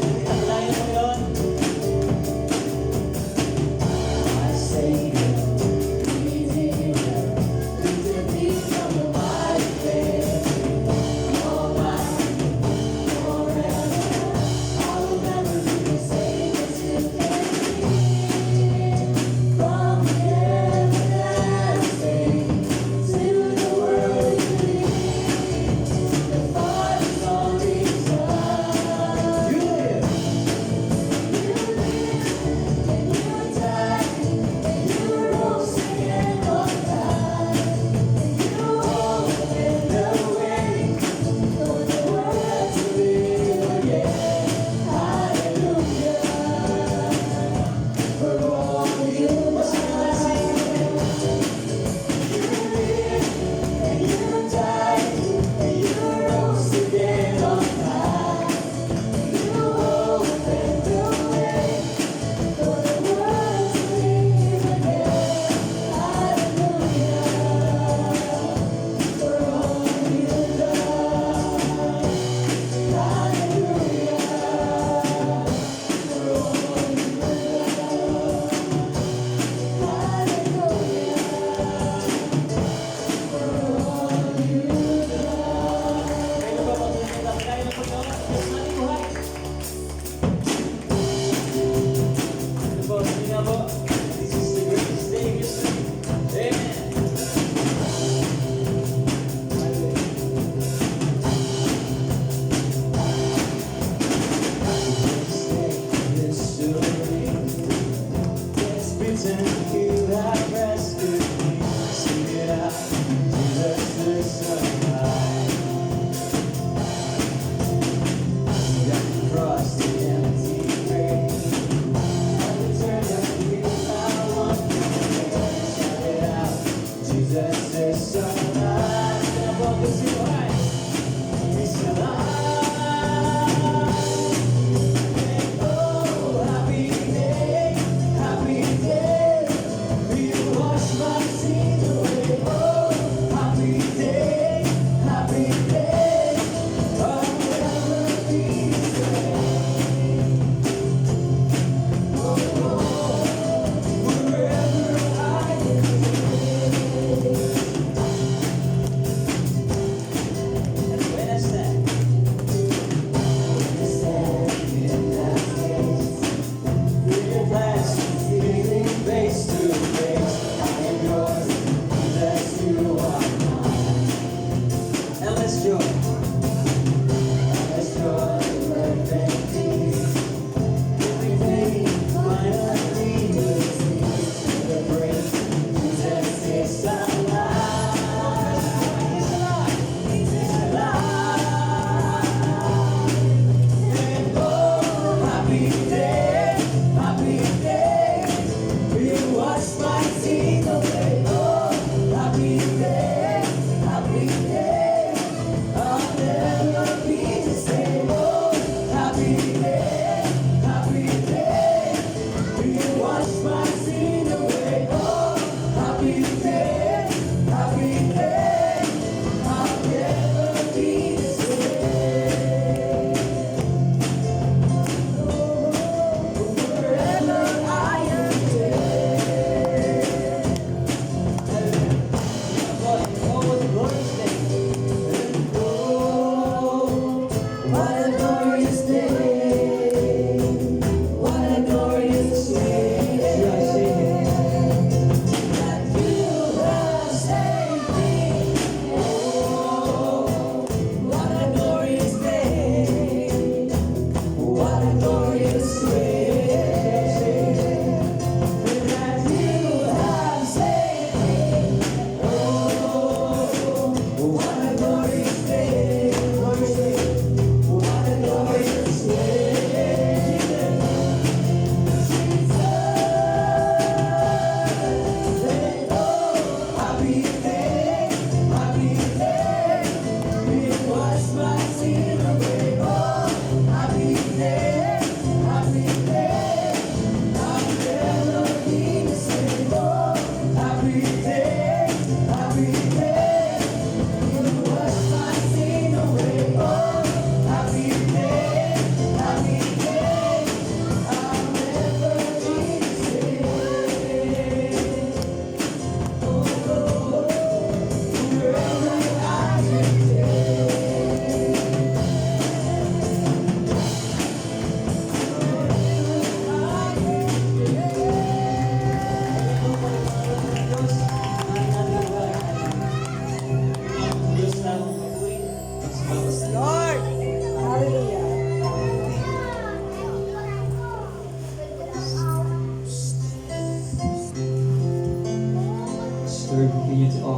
Kailangan mo yun. I say easy, easy peace on the mighty fair. Oh my, forever, I'll remember you the same as you can see. From the everlasting to the world you lead, the Father's only Son. You live.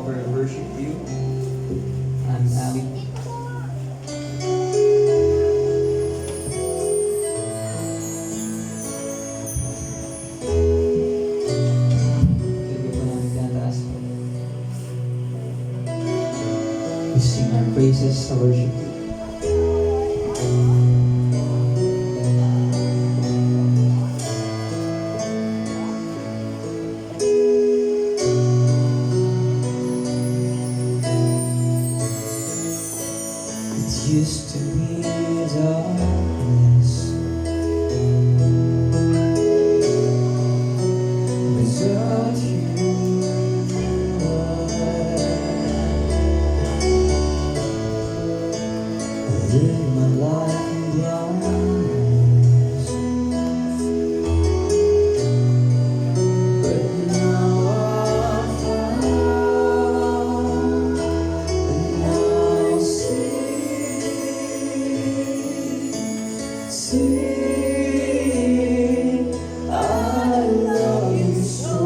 offer worship to you. I'm Ali. Hindi ko namin tataas. We sing our praises sa worship to you. It used to be darkness without you. I live my life in darkness, but now I found, and now I see, I love you so.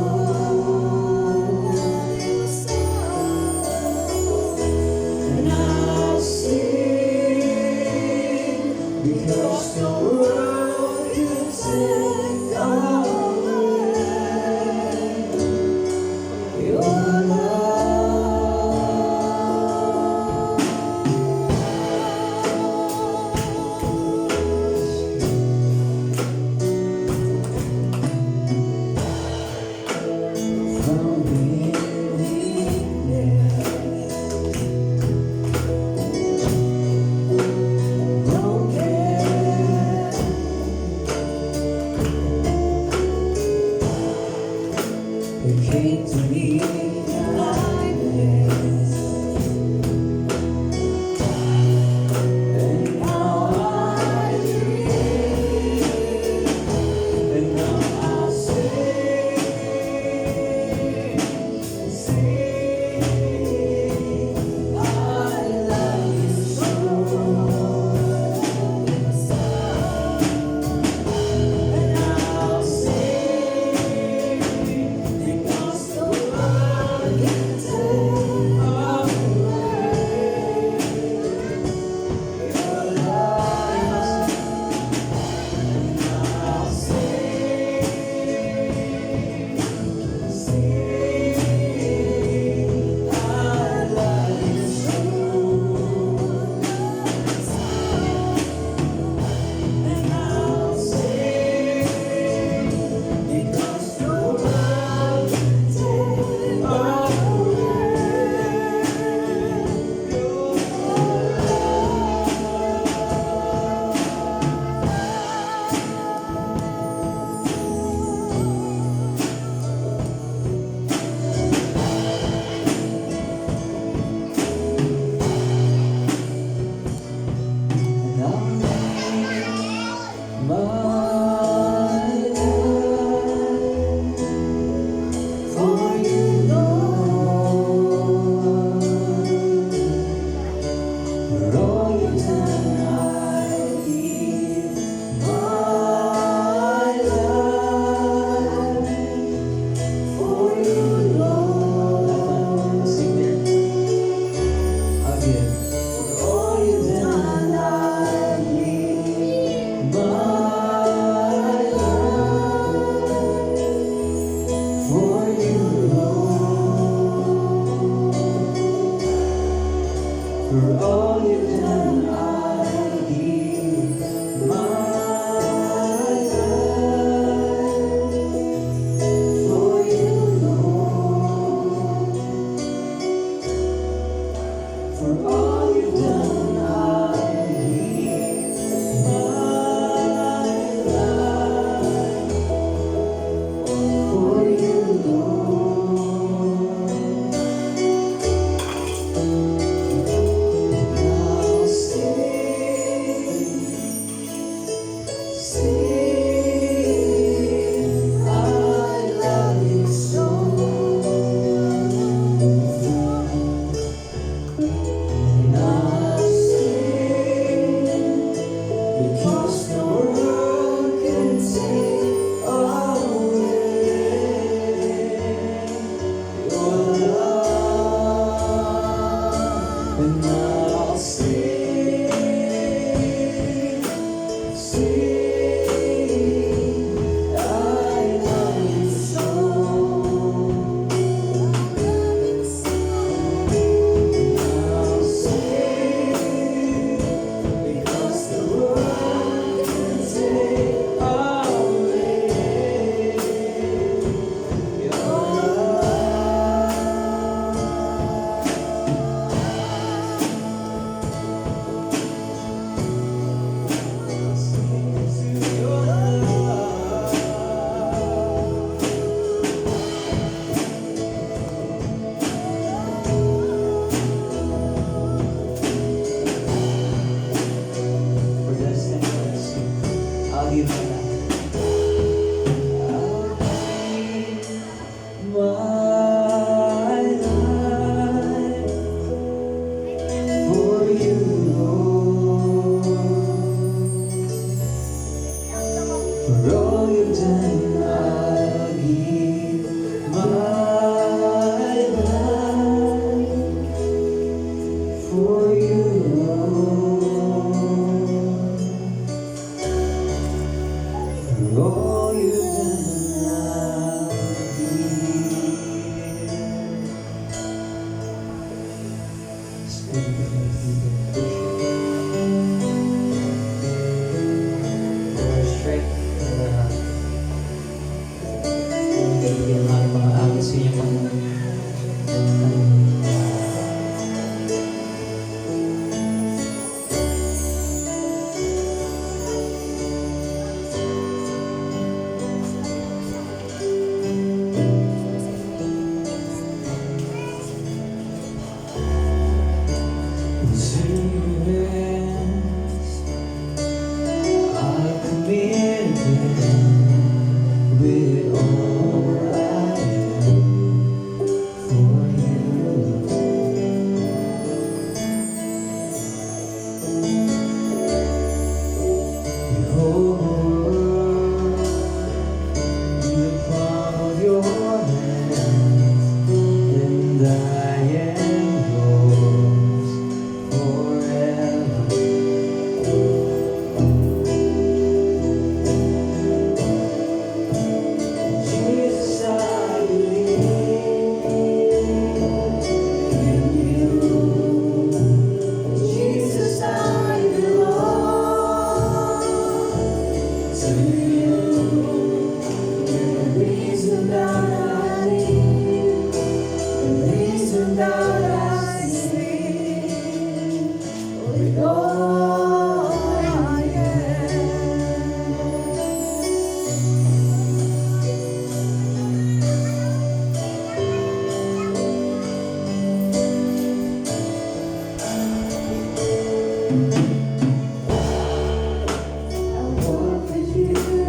And I sing because the world can take away your love. From beginning it came to me like this, and now I dream, and now I sing, I love you so. And I'll sing because the world can take away your love. And I'll sing, I love you so. And I'll sing because the world can take away your And I'll make my life for you, Lord. For all you've done, I give my life for you, Lord. Sing it. I'll give. For all you've done, I give my I'll give my life. I'll give my life for you, Lord. For all you've done, I'll give my life for you, Lord. For all you've done, I'll give. Spirit of the living God, our strength, bigyan namin mga agos sa inyong Panginoon. I'll commit with all I am for you. Behold, in the palm of your hand, and I am yours forever. Jesus, I believe in you. Jesus, I belong to you. The reason that I live, the reason that I sing, with all I am. I walk with you.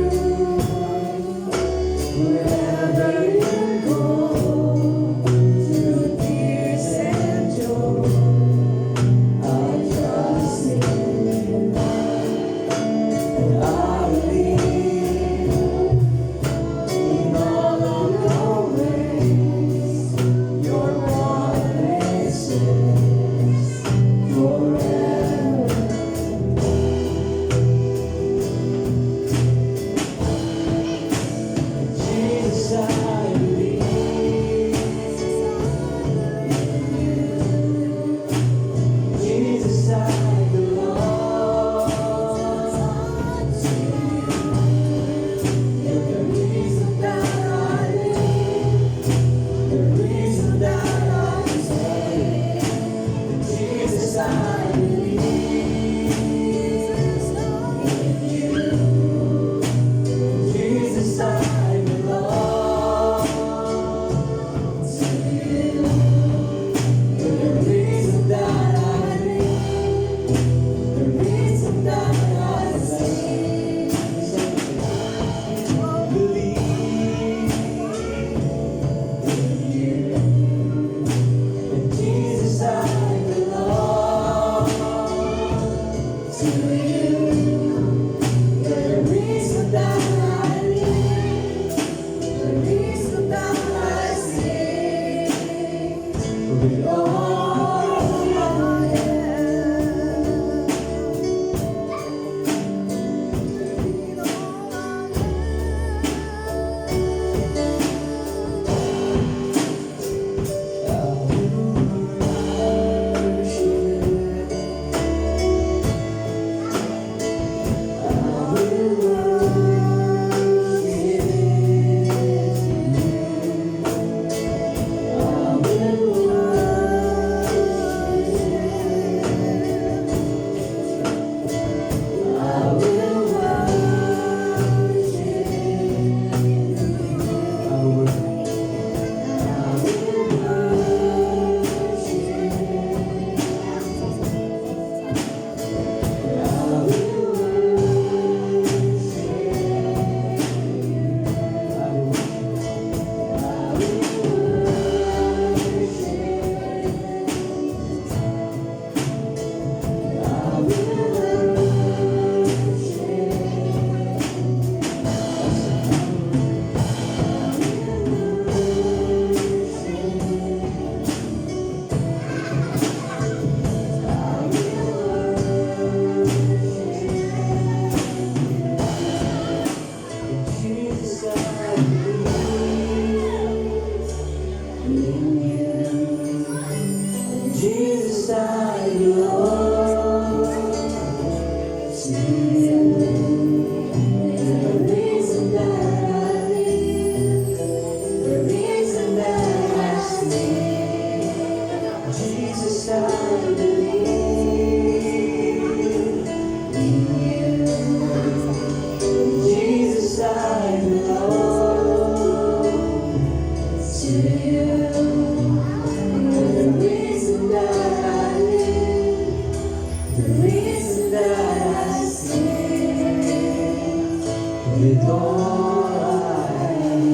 with all I am.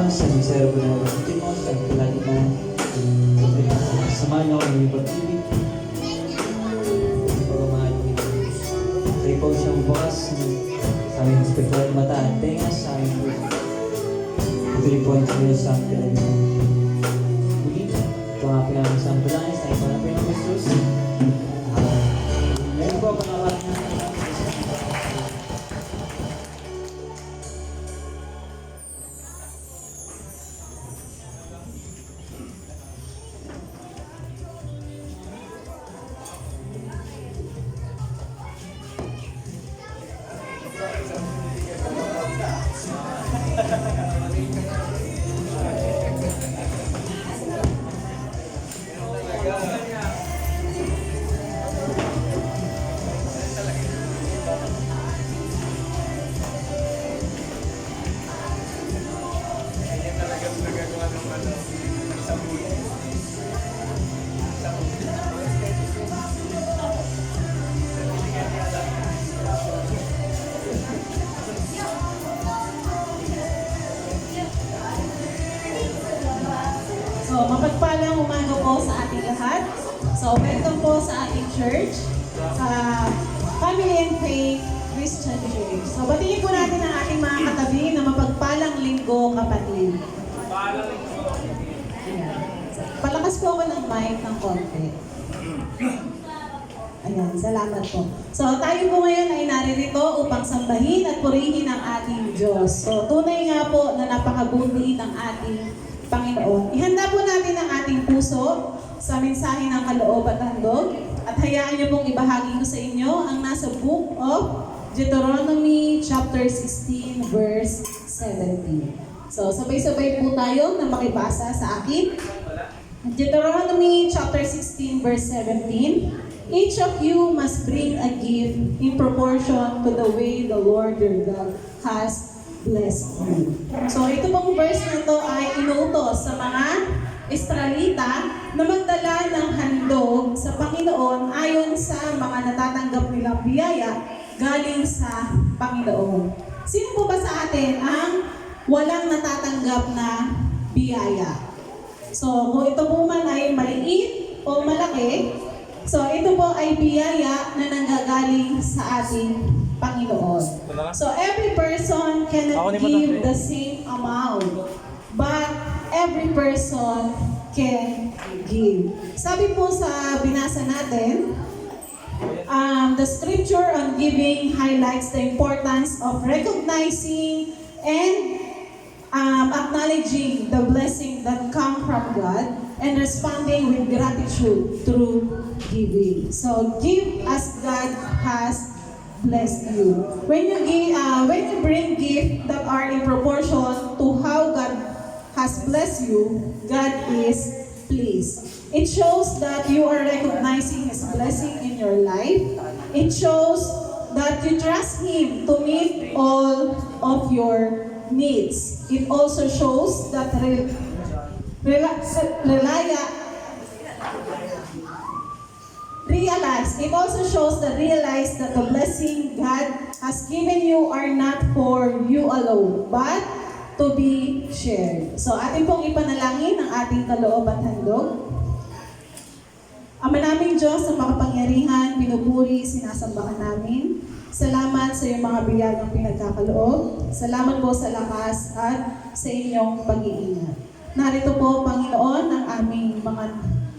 Sa misero ko na Timos at palagi na samahan niyo ako ng pag-ibig. Pagmamahal niyo. Kayo po siyang bukas sa aming spiritual mata at tenga sa aming puso. Ituloy po ang Diyos sa aming pinagin. Muli, ito ang aking aming sambalan sa iba na Panginoong Jesus. Meron po ako nakakatawa. So, mapagpalang umaga po sa ating lahat. So, welcome po sa ating church, sa Family and Faith Christian Church. So, batiin po natin ang ating mga katabi na mapagpalang linggo, kapatid. Ayan. Palakas po ako ng mic ng konti. Ayan, salamat po. So, tayo po ngayon ay naririto upang sambahin at purihin ang ating Diyos. So, tunay nga po na napakabuti ng ating Panginoon. Ihanda po natin ang ating puso sa mensahe ng kaloob at handog at hayaan niyo pong ibahagi ko sa inyo ang nasa Book of Deuteronomy chapter 16 verse 17. So sabay-sabay po tayo na makibasa sa akin. Deuteronomy chapter 16 verse 17. Each of you must bring a gift in proportion to the way the Lord your God has bless you. So ito pong verse na ito ay inuutos sa mga Israelita na magdala ng handog sa Panginoon ayon sa mga natatanggap nilang biyaya galing sa Panginoon. Sino po ba sa atin ang walang natatanggap na biyaya? So kung ito po man ay maliit o malaki, so ito po ay biyaya na nanggagaling sa ating Panginoon. So every person cannot give the same amount, but every person can give. Sabi po sa binasa natin, the scripture on giving highlights the importance of recognizing and acknowledging the blessing that come from God and responding with gratitude through giving. So give as God has bless you. When you bring gifts that are in proportion to how God has blessed you, God is pleased. It shows that you are recognizing His blessing in your life. It shows that you trust Him to meet all of your needs. It also shows that realize that the blessing God has given you are not for you alone, but to be shared. So atin pong ipanalangin ang ating kaloob at handog. Ama naming Diyos na makapangyarihan, pinupuri, sinasambahan namin. Salamat sa iyong mga biyagang pinagkakaloob. Salamat po sa lakas at sa inyong pag-iingat. Narito po, Panginoon, ang aming mga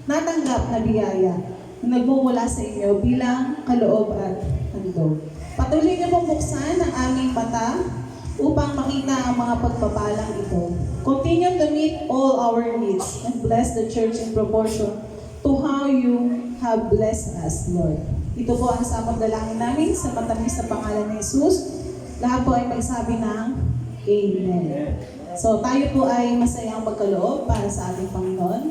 natanggap na biyaya na nagmumula sa inyo bilang kaloob at handog. Patuloy niyo pong buksan ang aming mata upang makita ang mga pagpapalang ito. Continue to meet all our needs and bless the church in proportion to how you have blessed us, Lord. Ito po ang samang dalangin namin sa matamis na pangalan ni Jesus. Lahat po ay magsabi ng Amen. So tayo po ay masayang magkaloob para sa ating Panginoon.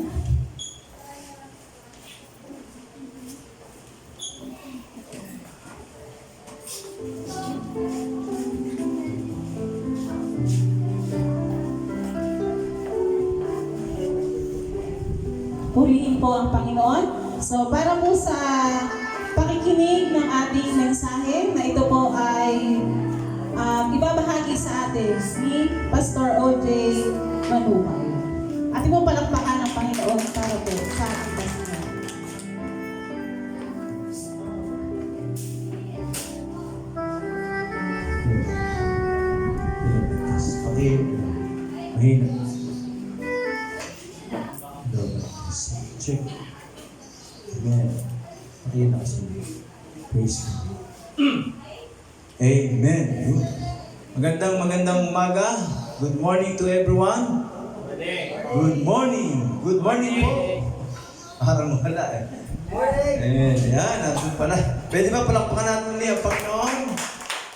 purihin po ang Panginoon. So para po sa pakikinig ng ating mensahe na ito po ay ibabahagi sa atin ni Pastor O.J. Manuhay. Ating po palakpakan ng Panginoon para po sa ating pasingan. Mahina. Check. Amen. Mahina kasi. Praise God. Amen. Magandang umaga. Good morning to everyone. Good morning. Good morning po. Parang wala eh. Amen. Yan, nandun pala. Pwede ba palakpakan natin ulit ang Panginoon?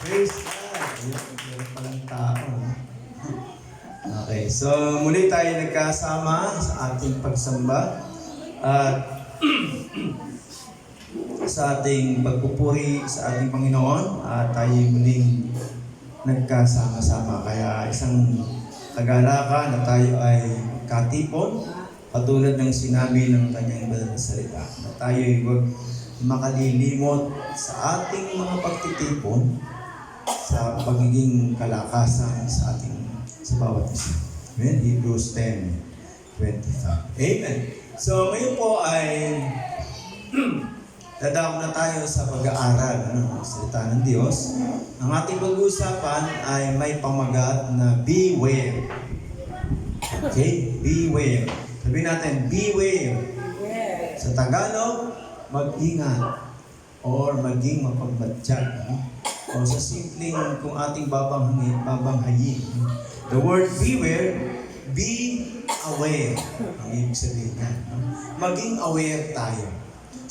Praise God. Meron palang tao. Okay, so muli tayo nagkasama sa ating pagsamba at sa ating pagpupuri sa ating Panginoon at tayo muling nagkasama-sama. Kaya isang kagalakan na tayo ay katipon katulad ng sinabi ng kanyang banal na salita na tayo ay huwag makalilimot sa ating mga pagtitipon sa pagiging kalakasan sa bawat isa. Amen? Hebrews 10:25. Amen. So, ngayon po ay dadako na tayo sa pag-aaral ng salita ng Diyos. Ang ating pag-uusapan ay may pamagat na beware. Okay? Beware. Sabihin natin, beware. Sa Tagalog, mag-ingat or maging mapagmatsyag. O sa simpleng kung ating babanghayin. The word beware, be aware. Ang ibig sabihin niya. Maging aware tayo.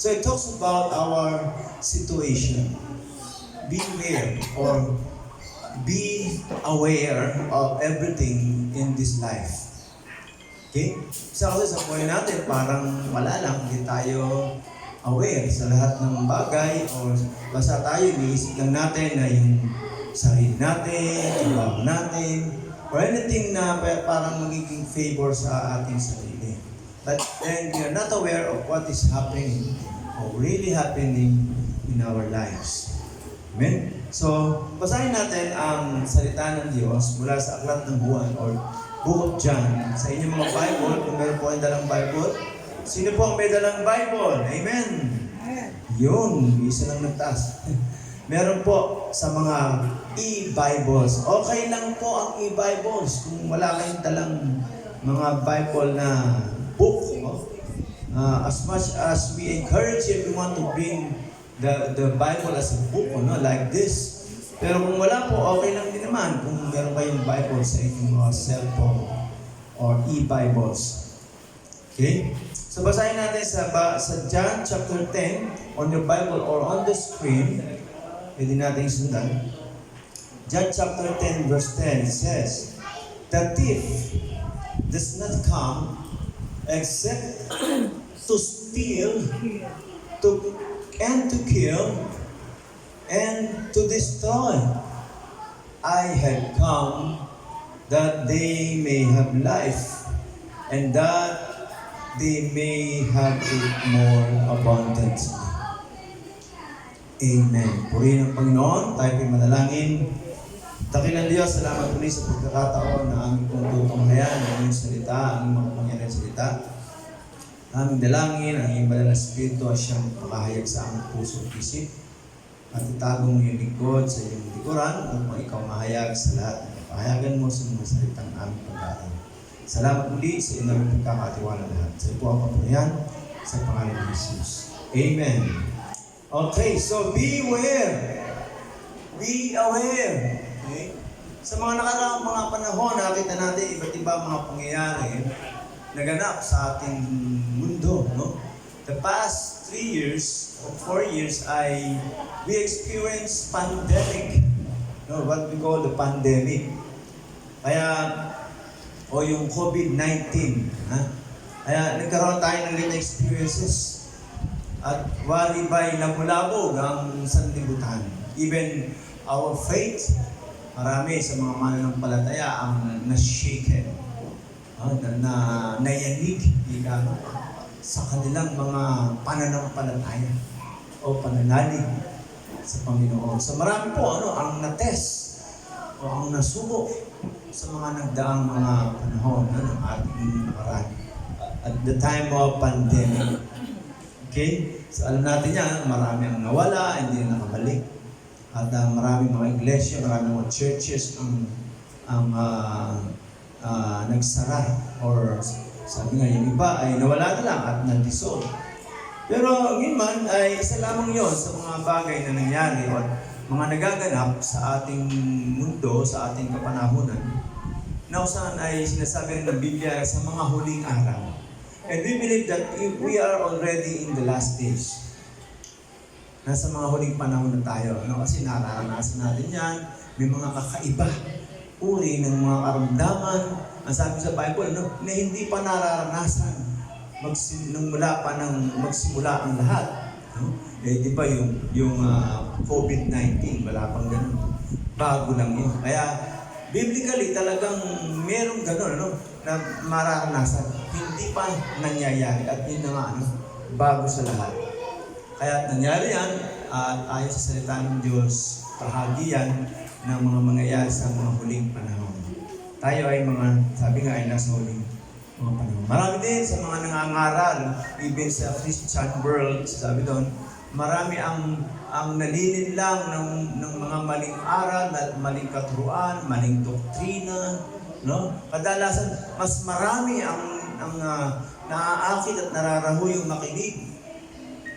So it talks about our situation. Beware or be aware of everything in this life. Okay? So kasi sa buhay natin, parang wala lang, hindi tayo aware sa lahat ng bagay o basta tayo, iniisip lang natin na yung sarili natin, trabaho natin, or anything na parang magiging favor sa ating sarili. But then we are not aware of what is happening or really happening in our lives. Amen? So, basahin natin ang salita ng Diyos mula sa Aklat ng Juan or Book of John. Sa inyong mga Bible, kung meron po kayong dalang Bible, sino po ang may dalang Bible? Amen? Yun, isa lang nagtaas. Meron po sa mga e-Bibles. Okay lang po ang e-Bibles. Kung wala kayong dalang mga Bible na book, as much as we encourage everyone to bring the Bible as a book, like this. Pero kung wala po, okay lang din naman kung meron kayong Bible sa inyong mga cellphone or e-Bibles. Okay? So basahin natin sa John chapter 10 on your Bible or on the screen. Pwede natin sundan. John chapter 10 verse 10 says, "The thief does not come except to steal, and to kill, and to destroy. I have come that they may have life, and that they may have it more abundantly." Amen. Purihin ang Panginoon. Tayo po'y manalangin. Dakilang Diyos, salamat po sa pagkakataon na aming pong tutunghayan ang iyong salita, ang iyong mga pangyayang salita. Aming dalangin, ang iyong banal na Espiritu ay siyang pakahayag sa aming puso at isip. At itago mo iyong lingkod sa iyong likuran upang ikaw mahayag sa lahat ng pahayagan mo sa mga salitang aming pag-aaral. Salamat muli sa iyong naming pagkakatiwala lahat. Sa iyo po ang kapurihan sa pangalan ng Jesus. Amen. Okay, so beware. Be aware. Okay? Sa mga nakaraang mga panahon, nakita natin iba't iba mga pangyayari naganap sa ating mundo. No? The past 3 years or 4 years, we experienced pandemic. No, what we call the pandemic. Kaya, o yung COVID-19. Kaya nagkaroon tayo ng little experiences. At waribay labulabog ang sanlibutan. Even our faith, marami sa mga mananampalataya ang na-shaken, nayanig, sa kanilang mga pananampalataya o pananalig sa Panginoon. So marami po ang na-test o ang nasubo sa mga nagdaang mga panahon ng ating nakaraan at the time of pandemic. Okay? So alam natin yan, marami ang nawala, hindi na nakabalik. At maraming mga iglesia, maraming mga churches ang nagsara or sabi nga yung iba ay nawala na lang at nag-dissolve. Pero yun man ay isa lamang yon sa mga bagay na nangyari o mga nagaganap sa ating mundo, sa ating kapanahunan na saan ay sinasabi rin ng Biblia sa mga huling araw. And we believe that we are already in the last days. Nasa mga huling panahon na tayo. Kasi nararanasan natin yan. May mga kakaiba uri ng mga karamdaman. Ang sabi sa Bible, na hindi pa nararanasan nung magsimula ang lahat. Di ba yung COVID-19, wala pang ganun. Bago lang yun. Kaya, biblically talagang merong ganun, na mararanasan. Hindi pa nangyayari. At yun na nga, bago sa lahat. Kaya nangyari yan, at ayon sa salita ng Diyos, bahagi yan ng mga mangyayari sa mga huling panahon. Tayo ay sabi nga ay nasa huling mga panahon. Marami din sa mga nangangaral, even sa Christian world, sabi doon, marami ang nalilin lang ng mga maling aral, maling katuruan, maling doktrina. No? Kadalasan, mas marami ang naaakit at nararaho yung makinig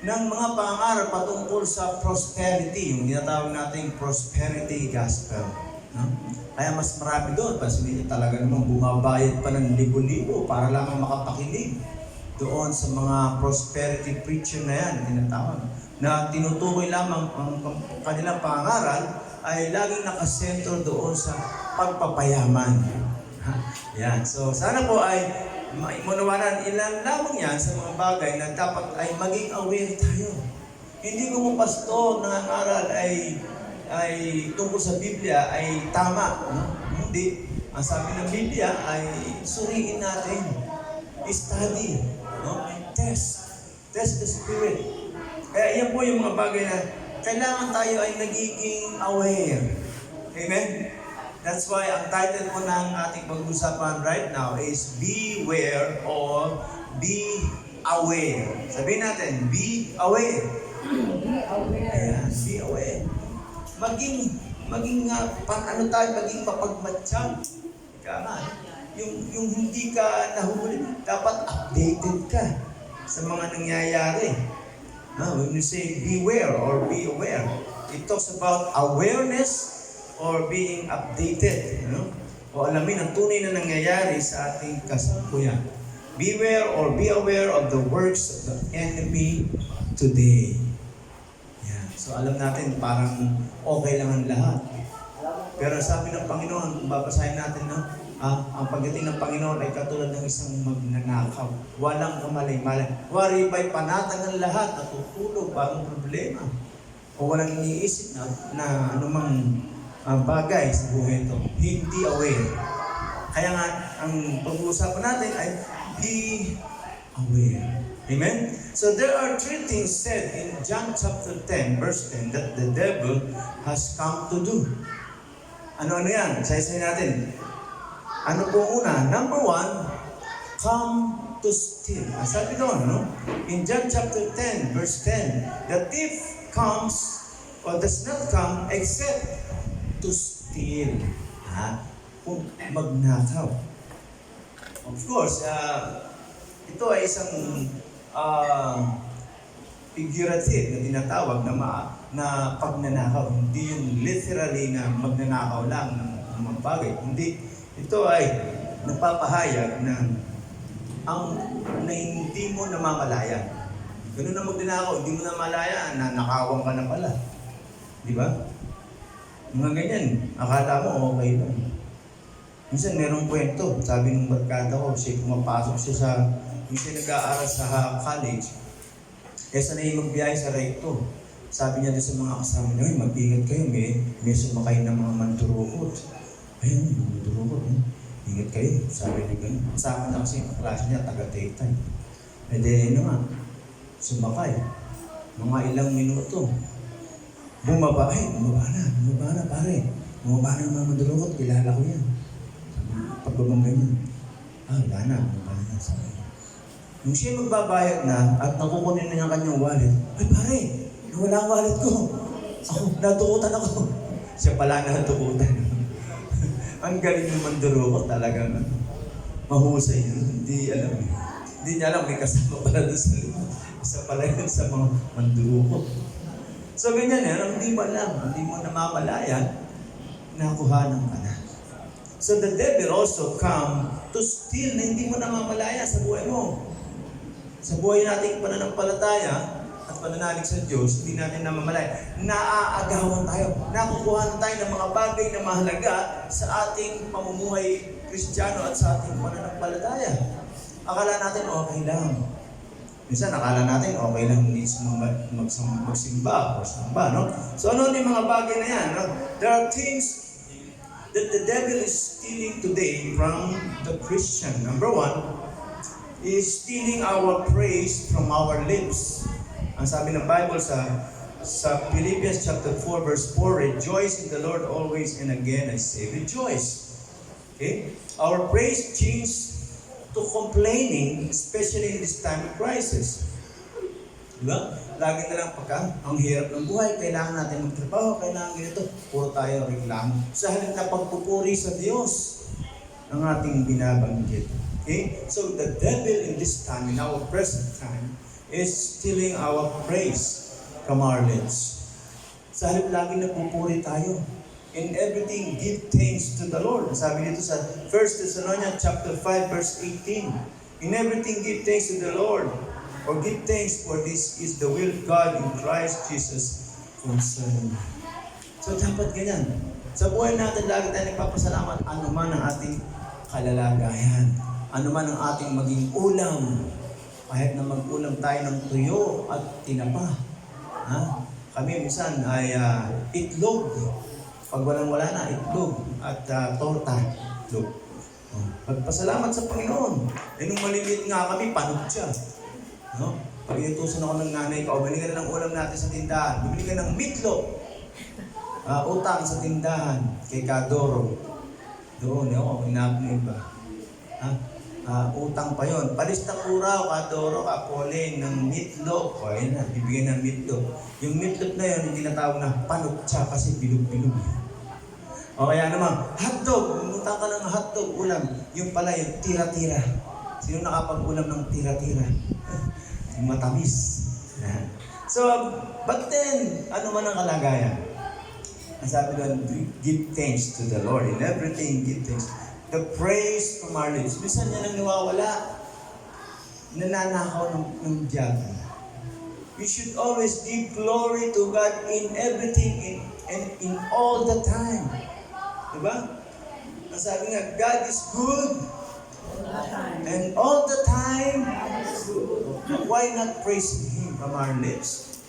ng mga pangaral patungkol sa prosperity, yung tinatawag nating prosperity gospel. No? Kaya mas marami doon, kasi hindi talaga namang bumabayad pa ng libo-libo para lamang makapakinig doon sa mga prosperity preacher na yan, tinatawag, na tinutukoy lamang ang kanilang pangaral ay laging nakasentro doon sa pagpapayaman. Yan. So, sana po ay maunawanan ilan lamang yan sa mga bagay na dapat ay maging aware tayo. Hindi ko mo pastor nangangaral ay tungkol sa Biblia ay tama. No? Hindi. Ang sabi ng Biblia ay suriin natin. Study. No? Test the Spirit. Kaya yan po yung mga bagay na kailangan tayo ay nagiging aware. Amen? That's why ang title po ng ating pag-usapan right now is Beware or Be Aware. Sabihin natin, Be Aware. Be aware. Ayan, be aware. Maging mapagmatsyag. Ika nga, yung hindi ka nahuli, dapat updated ka sa mga nangyayari. When you say beware or be aware, it talks about awareness or being updated, o alamin ang tunay na nangyayari sa ating kasalukuyan. Beware or be aware of the works of the enemy today. Yan. So alam natin parang okay lang ang lahat. Pero sabi ng Panginoon, kung babasahin natin, ang pagdating ng Panginoon ay katulad ng isang magnanakaw. Walang kamalay-malay. Wari ba'y panatag ang lahat at tutulog bagong problema. O walang iniisip na anumang bagay sa buhay ito. Hindi aware. Kaya nga, ang pag-uusapan natin ay be aware. Amen? So there are three things said in John chapter 10, verse 10, that the devil has come to do. Ano yan? Isa-isa natin. Ano po una? Number 1, come to steal. Sabi doon, in John chapter 10, verse 10, the thief comes or does not come except to steal. Kung magnakaw. Of course, ito ay isang figurative na tinatawag na pagnanakaw. Hindi yung literally na magnanakaw lang ng mga bagay. Hindi. Ito ay napapahayag na hindi mo namamalayan. Ganun na magnanakaw, hindi mo namamalayan na nakawang ka na pala. Di ba? Mga ganyan, akala mo okay lang. Minsan merong kwento, sabi ng barkada ko, pumapasok siya nag-aaral sa college, sanay magbiyahe sa recto. Sabi niya doon sa mga kasama niya, mag-ingat kayo, may sumakay ng mga mandurukot. Ayun, mandurukot, ingat kayo. Sabi niya gano'n. Sa akin na kasi ang klase niya, taga-Taytay. E di, ano nga, sumakay. Mga ilang minuto. Bumaba na pare. Bumaba na ng mga mandulukot, kilala ko yan. Pagbabang ganyan. Wala na, bumaba na. Sabi. Nung siya magbabayad na at nakukunin na niya ang kanyang wallet, ay pare, nawala ang wallet ko. Ako, natukutan ako. Siya pala natukutan. Ang galing ng mandulukot talagang mahusay. Hindi alam eh. Hindi niya alam, may kasama pala doon sa loob. Isa pala yun sa mga mandulukot. So ganyan yan, hindi mo alam, hindi mo namamalayan, nakuhanan ka na. So the devil also come to steal na hindi mo namamalaya sa buhay mo. Sa buhay nating pananampalataya at pananalig sa Diyos, hindi natin namamalaya. Naaagawan tayo, nakukuha tayo ng mga bagay na mahalaga sa ating pamumuhay Kristiyano at sa ating pananampalataya. Akala natin okay lang. Minsan akala natin okay lang hindi magsimba o samba, no? So ano yung mga bagay na yan, no? There are things that the devil is stealing today from the Christian. Number one, is stealing our praise from our lips. Ang sabi ng Bible sa Philippians chapter 4 verse 4, rejoice in the Lord always, and again I say rejoice. Okay? Our praise changed to complaining, especially in this time of crisis. Diba? Lagi na lang ang hirap ng buhay, kailangan natin magtrabaho, kailangan ganito, puro tayo reklamo. Sa halip na pagpupuri sa Diyos, ang ating binabanggit. Okay? So the devil in this time, in our present time, is stealing our praise from our lips. Sa halip lagi nagpupuri tayo. In everything, give thanks to the Lord. Sabi dito sa 1 Thessalonians chapter 5 verse 18. In everything, give thanks to the Lord. Or give thanks, for this is the will of God in Christ Jesus concerning. So dapat ganyan. Sa buhay natin, lagi tayo nagpapasalamat ano man ang ating kalalagayan. Ano man ang ating maging ulam. Kahit na mag-ulam tayo ng tuyo at tinapa. Kami minsan ay itlog. Pag wala na, itlog at torta. Itlog. Pagpasalamat sa Panginoon. Nung maliliit nga kami, panog siya. No? Pag inutusan ako ng nanay ko, bili ka na ng ulam natin sa tindahan. Bibili ka ng meatloaf. Utang sa tindahan kay Kadoro. Doon, inap na iba. Utang pa yon. Palista pura, Kadoro, Kapoling ng meatloaf. O, ayun na, bibigyan ng meatloaf. Yung meatloaf na yun, hindi natawag na panok siya kasi bilog-bilog. O kaya naman, hotdog. Utang ka ng hotdog, ulam. Yung pala, yung tira-tira. Sino nakapag-ulam ng tira-tira? Yung matamis. So, but then, ano man ang kalagayan? Ang sabi doon, give thanks to the Lord. In everything, give thanks. The praise from our lips. Minsan yan ang nawawala. Nananakaw ng diyago. We should always give glory to God in everything and in all the time. Diba? Ang sabi nga, God is good. And all the time, why not praise Him from our lips?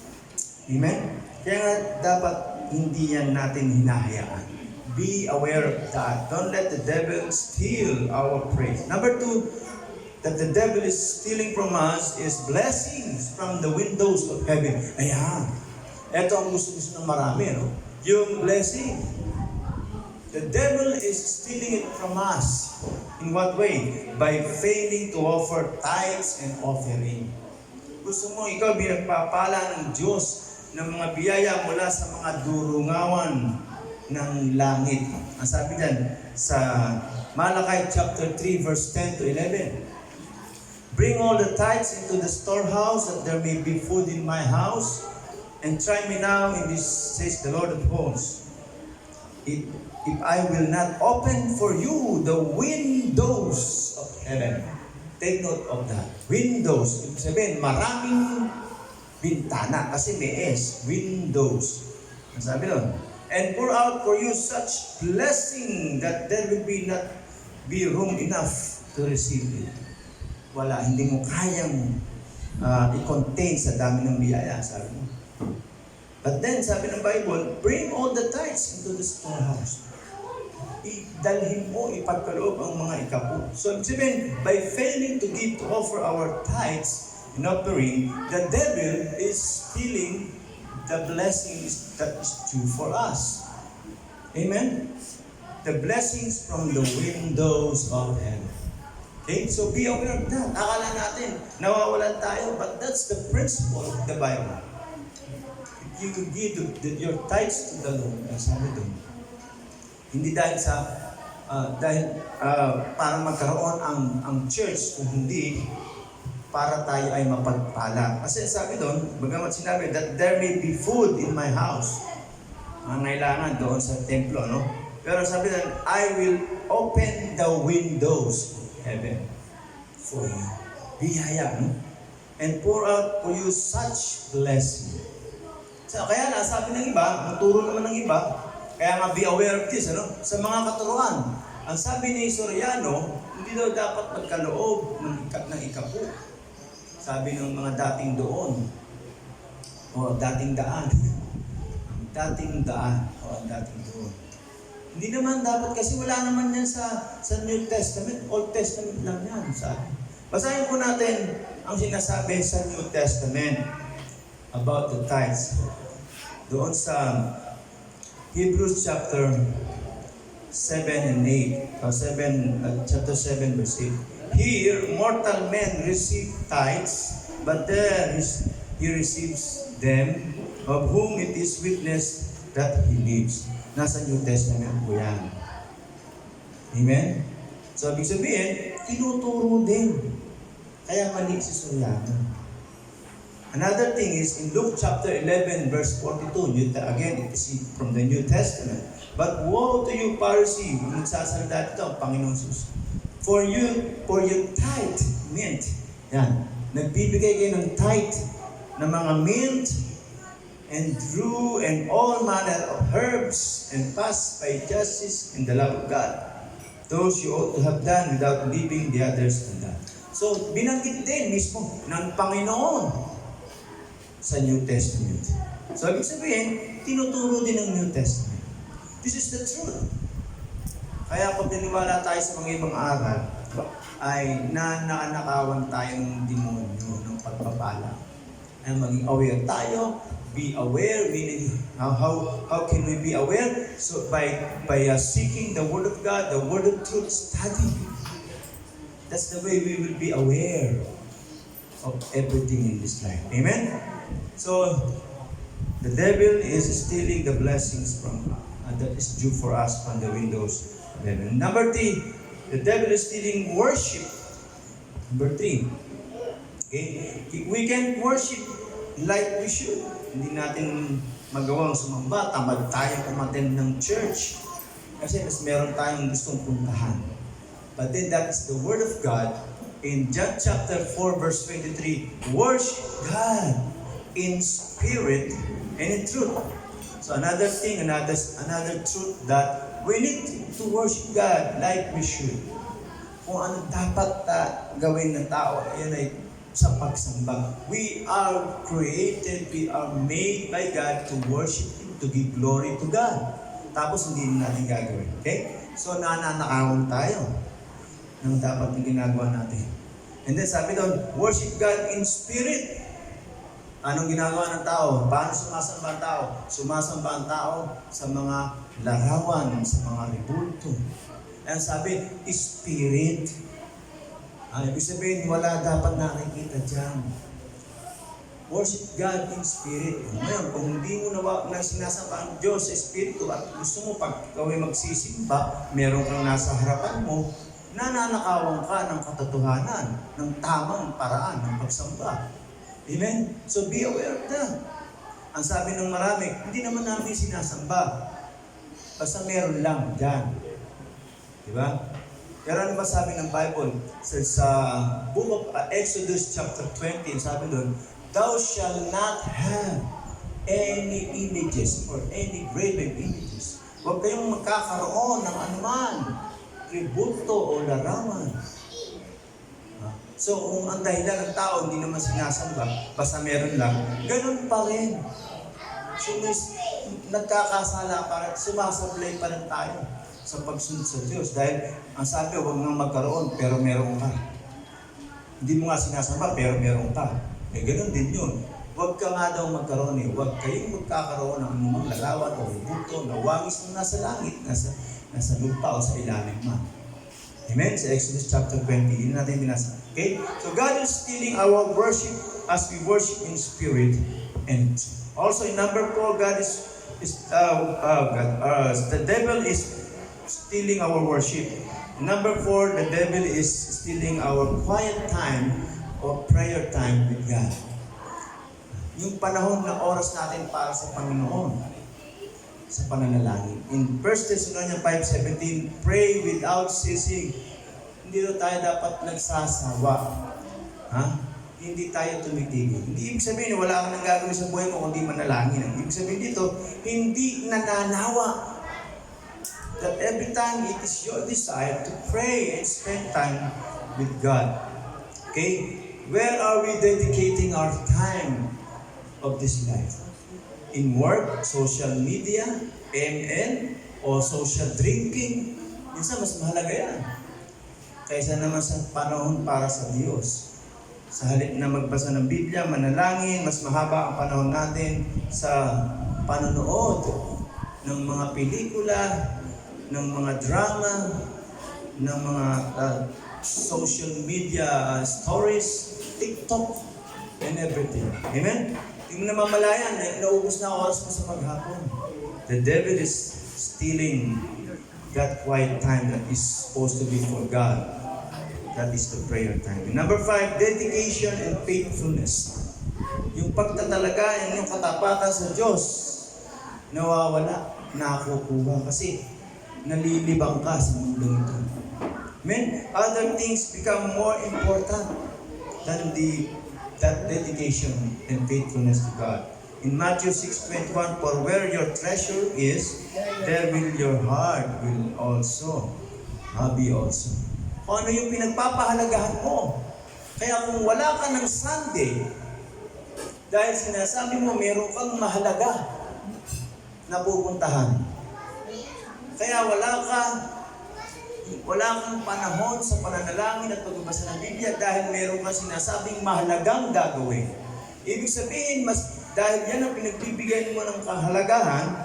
Amen? Kaya nga dapat hindi yan natin hinahayaan. Be aware of that. Don't let the devil steal our praise. Number two, that the devil is stealing from us is blessings from the windows of heaven. Ayan. Ito ang gusto-gusto ng marami, no? Yung blessing. The devil is stealing it from us. In what way? By failing to offer tithes and offering. Gusto mo ikaw binagpapala ng Diyos ng mga biyaya mula sa mga durungawan ng langit. Ang sabi dyan sa Malachi chapter 3 verse 10 to 11. Bring all the tithes into the storehouse, that there may be food in my house. And try me now in this, says the Lord of hosts. If I will not open for you the windows of heaven. Take note of that. Windows. Ibig sabihin, maraming bintana. Kasi may S. Windows. Ang sabi doon. And pour out for you such blessing that there will not be room enough to receive it. Wala. Hindi mo kayang i-contain sa dami ng biyaya. Sabi mo. But then, sabi ng Bible, bring all the tithes into the storehouse. idalhin mo, ipagkaloob ang mga ikapu. So, ibig sabihin, by failing to give, to offer our tithes and offering, the devil is stealing the blessings that is due for us. Amen? The blessings from the windows of heaven. Okay? So, be aware of that. Akala natin, nawawalan tayo, but that's the principle of the Bible. If you give your tithes to the Lord, ang sabi doon, hindi dahil sa para magkaroon ang church, kung hindi para tayo ay mapagpala. Kasi sabi doon, bagamat sinabi that there may be food in my house, ang kailangan doon sa templo, no? Pero sabi doon, I will open the windows of heaven for you. Biyaya, no? And pour out for you such blessing. So, kaya na, sabi ng iba, maturo naman ng iba, kaya nga be aware of this, ano? Sa mga katuruan, ang sabi ni Soriano, hindi daw dapat magkaloob ng ikapu. Sabi ng mga dating doon, o dating daan, dating daan, o dating doon. Hindi naman dapat, kasi wala naman yan sa New Testament, Old Testament lang yan. Basahin po natin ang sinasabi sa New Testament about the tithes. Doon sa Hebrews chapter 7 and 8, chapter 7 verse 8. Here, mortal men receive tithes, but there he receives them, of whom it is witness that he lives. Nasa New Testament po yan. Amen? So, ibig sabihin, tinuturo din. Kaya mali si Soriano. Another thing is, in Luke chapter 11, verse 42, again, it is from the New Testament. But woe to you, Pharisee, kung nagsasalita ito, Panginoon Jesus. For your tithe, mint. Yan. Nagbibigay kayo ng tithe ng mga mint and rue and all manner of herbs and pass by justice and the love of God. Those you ought to have done without leaving the others undone. So, binanggit din mismo ng Panginoon sa New Testament. So, ibig sabihin, tinuturo din ng New Testament. This is the truth. Kaya pag naniwala tayo sa mga ibang aral, ay nanakawan tayo ng demonyo, ng pagpapala. Ay maging aware tayo, be aware, meaning how can we be aware? So by seeking the Word of God, the Word of truth, study. That's the way we will be aware of everything in this life. Amen? So, the devil is stealing the blessings from that is due for us from the windows. Number 3, the devil is stealing worship. Number 3, okay, we can worship like we should. Hindi natin magawang sumamba, tamad tayo umattend ng church. Kasi mas meron tayong gustong puntahan. But then that is the Word of God. In John chapter 4 verse 23, worship God in spirit and in truth. So another thing, another truth that we need to worship God like we should. Kung ano dapat gawin ng tao, yan ay sa pagsamba. We are created, we are made by God to worship Him, to give glory to God. Tapos hindi natin gagawin. Okay? So nananakawan tayo ng dapat na ginagawa natin. And then sabi doon, worship God in spirit. Anong ginagawa ng tao? Paano sumasamba ang tao? Sumasamba ang tao sa mga larawan, sa mga rebulto. Ang sabi, spirit. Ibig sabihin, wala dapat nakikita dyan. Worship God in spirit. Ngayon, kung hindi mo na sinasamba ang Diyos sa espiritu at gusto mo pag ikaw ay magsisimba, meron kang nasa harapan mo, nananakawan ka ng katotohanan, ng tamang paraan ng pagsamba. Amen? So be aware of that. Ang sabi ng marami, hindi naman namin sinasamba. Basta meron lang dyan. Diba? Pero ano ba sabi ng Bible? Sa book of Exodus chapter 20, sabi doon, thou shall not have any images or any graven images. Huwag kayong magkakaroon ng anuman, tributo o larawan. So, kung ang dahilan ng tao hindi naman sinasamba, basta meron lang, ganun pa rin. So, nagkakasala pa rin, sumasablay pa rin tayo. sa pagsunod sa Diyos. Dahil ang sabi, huwag nang magkaroon, pero meron ka. Hindi mo nga sinasamba, pero meron ka. Eh, ganun din yun. Huwag ka nga daw magkaroon eh. Huwag kayong magkakaroon ng anumang larawan o buto na wangis na nasa langit, nasa lupa o sa ilalim man. Amen? Sa Exodus chapter 20, yun natin binasa. Okay? So God is stealing our worship as we worship in spirit and also in number 4, the devil is stealing our worship. Number 4, the devil is stealing our quiet time or prayer time with God. Yung panahon na oras natin para sa Panginoon, sa pananalangin. In 1 Thessalonians 5:17, pray without ceasing. Hindi tayo dapat nagsasawa. Ha? Hindi tayo tumitigil. Hindi ibig sabihin wala kang nang gagawin sa buhay mo kundi manalangin. Ang ibig sabihin dito, hindi nananawa. That every time it is your desire to pray and spend time with God. Okay? Where are we dedicating our time of this life? In work, social media, ML, o social drinking? Minsan mas mahalaga yan. Kaysa naman sa panahon para sa Diyos. Sa halip na magbasa ng Biblia, manalangin, mas mahaba ang panahon natin sa panonood ng mga pelikula, ng mga drama, ng mga social media stories, TikTok, and everything. Amen? Hindi mo namamalayan, naubos na oras mo sa paghapon. The devil is stealing that quiet time that is supposed to be for God. That is the prayer time. And number 5, dedication and faithfulness. Yung pagtatalaga, yung katapatan sa Diyos, nawawala, nakukuha. Kasi nalilibang ka sa mundong ito. Amen? Other things become more important than that dedication and faithfulness to God. In Matthew 6:21, for where your treasure is, there will your heart will also be also. Kung ano yung pinagpapahalagahan mo. Kaya kung wala ka ng Sunday, dahil sinasabi mo meron kang mahalaga na pupuntahan. Kaya wala kang panahon sa pananalangin at pagbabasa ng Biblia dahil meron kang sinasabing mahalagang gagawin. Ibig sabihin, dahil yan ang pinagbibigay mo ng kahalagahan,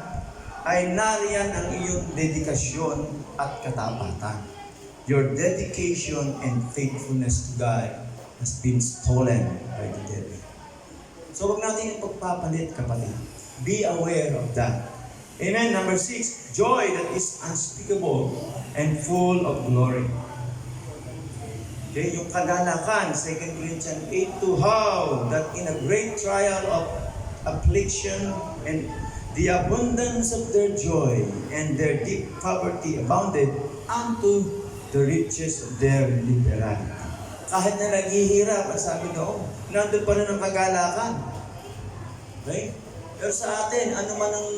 ay nariyan ang iyong dedikasyon at katapatan. Your dedication and faithfulness to God has been stolen by the devil. So huwag natin ipagpapalit, kapatid. Be aware of that. Amen. Number 6, joy that is unspeakable and full of glory. Okay, yung kagalakan, 2 Corinthians 8:2, how that in a great trial of affliction and the abundance of their joy and their deep poverty abounded unto the riches of their liberality. Kahit na naghihirap, ang sabi noon, nandun pa rin ang kagalakan. Okay? Pero sa atin, ano man ang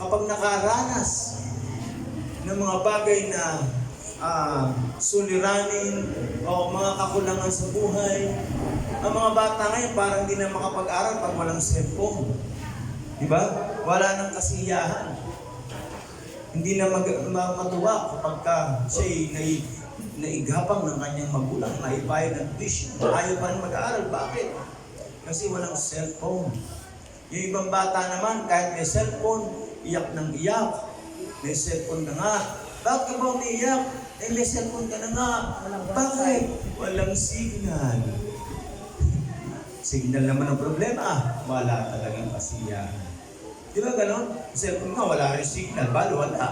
kapag nakaranas ng mga bagay na suliranin o mga kakulangan sa buhay, ang mga bata ngayon parang hindi na makapag-aral pag walang cellphone. Diba? Wala nang kasiyahan. Hindi na matuwa kapag siya'y naigapang ng kanyang magulang, naibayad ng tuition, ayaw pa rin mag-aaral. Bakit? Kasi walang cellphone. Yung ibang bata naman, kahit may cellphone, iyak ng iyak. May cellphone na nga. Bakit ka ba umiiyak? May cellphone ka na nga. Bakit? Walang signal. Signal naman ang problema. Wala talagang kasiyahan. Di ba ganon? Cellphone nga, wala rin signal. Balo, wala.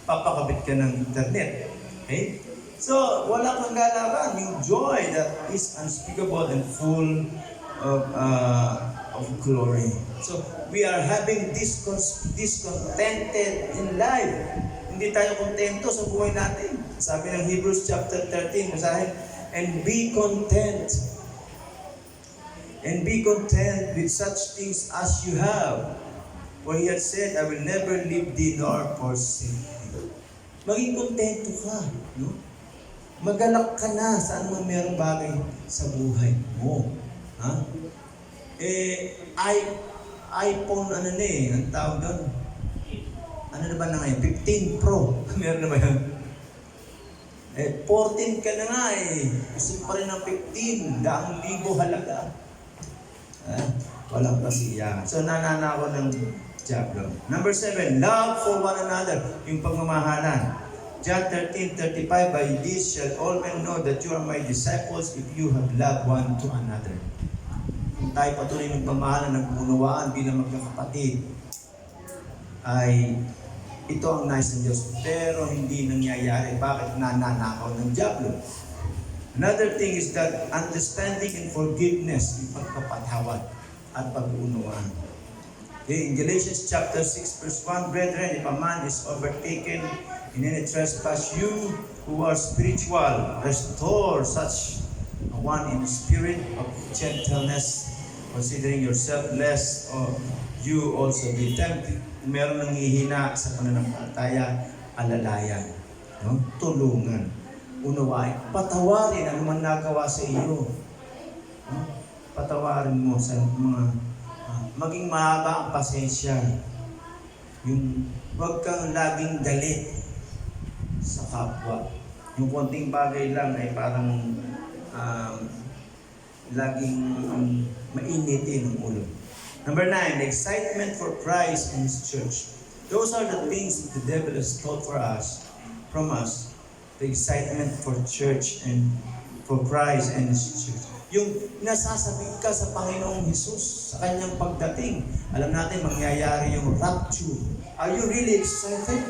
Papakabit ka ng internet. Okay? So, wala kang galakan. Yung joy that is unspeakable and full of glory. So, we are having discontented in life. Hindi tayo kontento sa buhay natin. Sabi ng Hebrews chapter 13, basahin, and be content. And be content with such things as you have. For he had said, I will never leave thee nor forsake thee. Maging kontento ka. No? Magalak ka na sa anumang merong bagay sa buhay mo. Ha? iPhone, ang tawag doon? ano na ba na ngayon? 15 Pro. Meron na ba yan? 14 ka na nga Gusto pa rin ng 15. 100,000 halaga. Walang pasiyahan. So, nananakaw ng Diablo. Number 7, love for one another. Yung pagmamahalan. John 13:35, by this shall all men know that you are my disciples if you have loved one to another. Kung tayo patuloy ng pamahalan, nagpunawaan bilang magkakapatid, ay ito ang nais ng Diyos. Pero hindi nangyayari. Bakit? Nananakaw ng Diablo. Another thing is that understanding and forgiveness, yung pagpapatawad at pag-uunawaan. Okay, in Galatians chapter 6 verse 1, brethren, if a man is overtaken in any trespass, you who are spiritual, restore such a one in spirit of gentleness, considering yourself lest you also be tempted. Kung meron nanghihina sa pananampalataya, alalayan, no? Tulungan, unawain, patawarin ang man nagawa sa iyo. No? Patawarin mo sa mga maging mahaba ang pasensya. Yung huwag kang laging galit sa kapwa. Yung konting bagay lang ay parang laging mainitin ang ulo. Number 9, excitement for Christ and His church. Those are the things that the devil has stole from us. The excitement for church and for Christ and His church. Yung nasasabik ka sa Panginoong Hesus, sa Kanyang pagdating. Alam natin, mangyayari yung rapture. Are you really excited?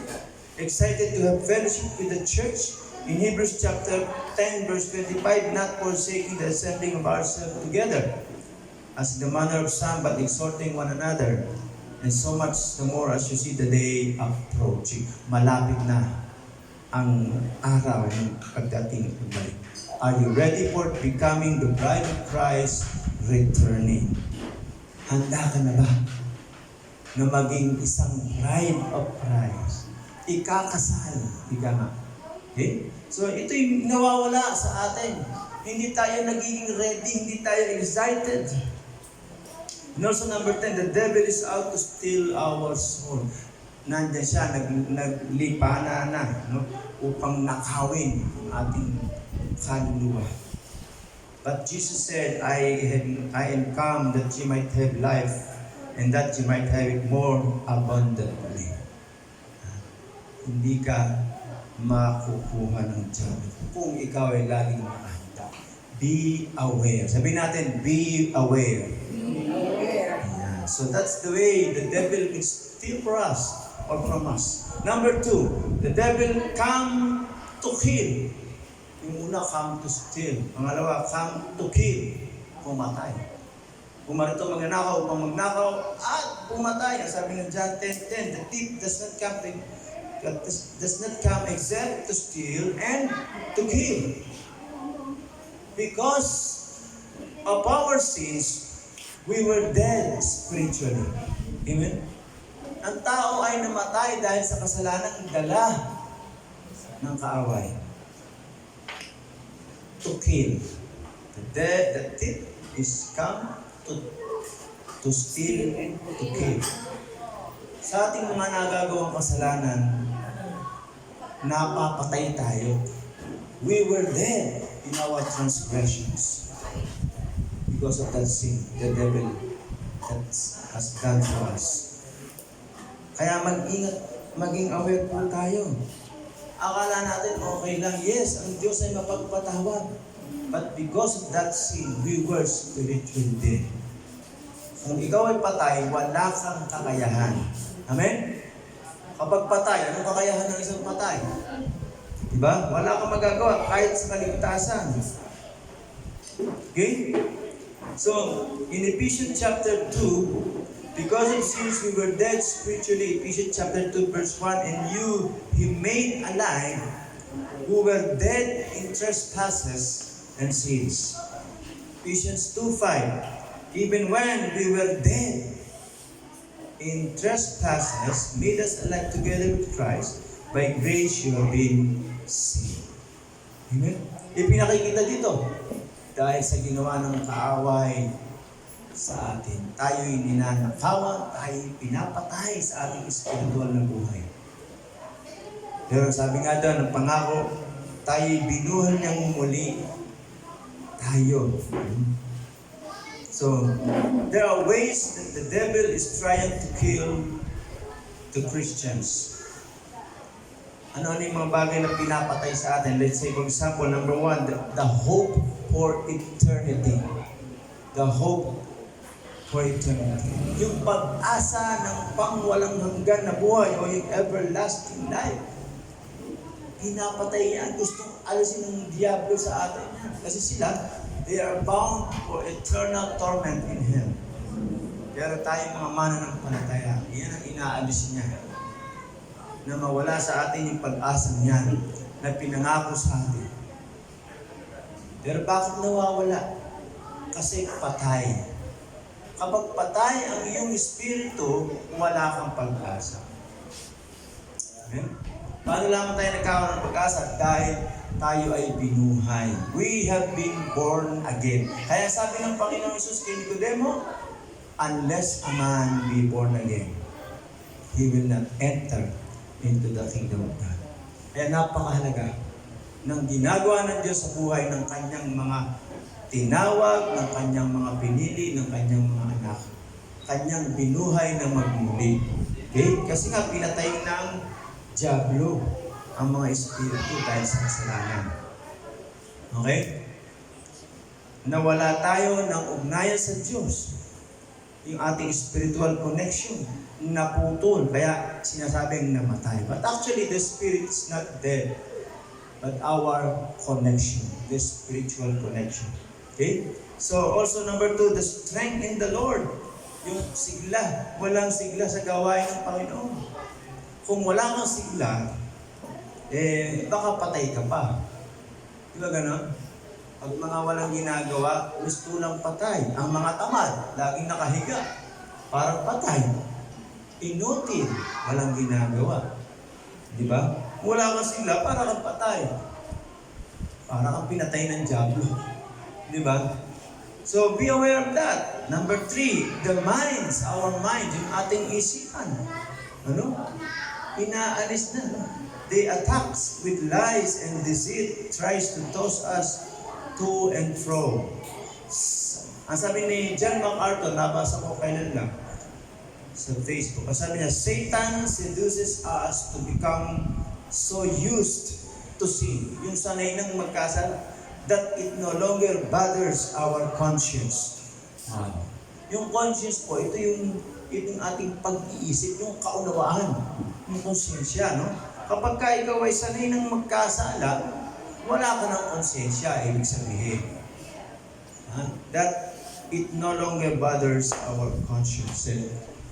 Excited to have fellowship with the church? In Hebrews chapter 10 verse 25, not forsaking the assembling of ourselves together, as the manner of some, but exhorting one another, and so much the more as you see the day approaching. Malapit na ang araw ng pagdating at pagbalik. Are you ready for becoming the bride of Christ returning? Handa ka na ba na maging isang bride of Christ? Ikakasal. Ika nga. Okay? So ito yung nawawala sa atin. Hindi tayo nagiging ready, hindi tayo excited. And also number 10, the devil is out to steal our soul. Nandiyan siya, naglipana na, no? Upang nakawin ang ating kaluluwa. But Jesus said, I am come that ye might have life, and that ye might have it more abundantly. Hindi ka makukuha ng Diyan kung ikaw ay laging makahanda. Be aware. Sabihin natin, be aware. Yeah. So that's the way the devil will steal for us or from us. Number 2, the devil come to kill. Yung una, come to steal. Pangalawa, come to kill. Pumatay. Pumarito magnanakaw upang magnakaw at pumatay. Ang sabi ng John 10:10, the thief does not come except to steal and to kill. Because of our sins, we were dead spiritually. Amen? Ang tao ay namatay dahil sa kasalanang dala ng kaaway. To kill. The thief is come to steal and to kill. Sa ating mga nagagawang kasalanan, napapatay tayo. We were dead in our transgressions. Because of that sin, the devil that has done to us. Kaya mag-ingat, maging aware po tayo. Akala natin okay lang. Yes, ang Diyos ay mapagpatawad. But because of that sin, we were spiritually dead. Kung ikaw ay patay, wala kang kakayahan. Amen? Kapag patay, anong kakayahan ng isang patay? Diba? Wala kang magagawa kahit sa kaligtasan. Okay? So, in Ephesians chapter 2, because of sins we were dead spiritually, Ephesians chapter 2 verse 1, and you He made alive who were dead in trespasses and sins. Ephesians 2:5, even when we were dead in trespasses, made us alive together with Christ. By grace you have been saved. Amen? Ipinakikita dito, dahil sa ginawa ng kaaway sa atin, tayo'y ninanakawan, tayo'y pinapatay sa ating espiritual na buhay. Pero sabi nga doon, ang pangako, tayo'y binuhan niyang muli. Tayo. So, there are ways that the devil is trying to kill the Christians. Ano yung mga bagay na pinapatay sa atin? Let's say, for example, number one, the hope for eternity. The hope for eternity. Yung pag-asa ng pangwalang hanggan na buhay o yung everlasting life. Pinapatay yan. Gustong alisin ng Diablo sa atin yan. Kasi sila, they are bound for eternal torment in hell. Pero tayo mga mananampalataya, yan ang inaalis niya. Na mawala sa atin yung pag-asang yan na pinangako sa atin. Pero bakit nawawala? Kasi patay. Kapag patay ang iyong espiritu, wala kang pag-asa. Amen? Paano lamang tayo nagkakaroon ng pag-asa? Dahil tayo ay binuhay. We have been born again. Kaya sabi ng Panginoong Hesus kay Nicodemo, unless a man be born again, he will not enter into the kingdom of God. Kaya napakahalaga ng ginagawa ng Diyos sa buhay ng kanyang mga tinawag, ng kanyang mga pinili, ng kanyang mga anak. Kanyang binuhay na magmuli. Okay? Kasi nga pinatay ng Diablo ang mga espiritu dahil sa kasalanan. Okay? Nawala tayo ng ugnayan sa Diyos. Yung ating spiritual connection naputol, kaya sinasabing namatay. But actually, the spirit is not dead, but our connection, the spiritual connection. Okay? So, also number 2, the strength in the Lord. Yung sigla, walang sigla sa gawain ng Panginoon. Kung wala kang sigla, baka patay ka pa. Di ba gano'n? Pag mga walang ginagawa, gusto lang patay. Ang mga tamad, laging nakahiga, parang patay. Inutil, walang ginagawa. Di ba? Wala kang sigla, para kang patay. Para kang pinatay ng Diablo. Di ba? So, be aware of that. Number 3, the minds, our mind, yung ating isipan. Ano? Inaalis na. They attacks with lies and deceit, tries to toss us to and fro. Ang sabi ni John MacArthur, nabasa ko kailan lang sa Facebook. Ang sabi niya, Satan seduces us to become so used to sin. Yung sanay ng magkasala, that it no longer bothers our conscience. Yung conscience po, ito yung ating pag-iisip, yung kaunawaan, yung konsensya, no? Kapag ka ikaw ay sanay ng magkasala, wala ka ng konsensya, ibig sabihin. That it no longer bothers our conscience.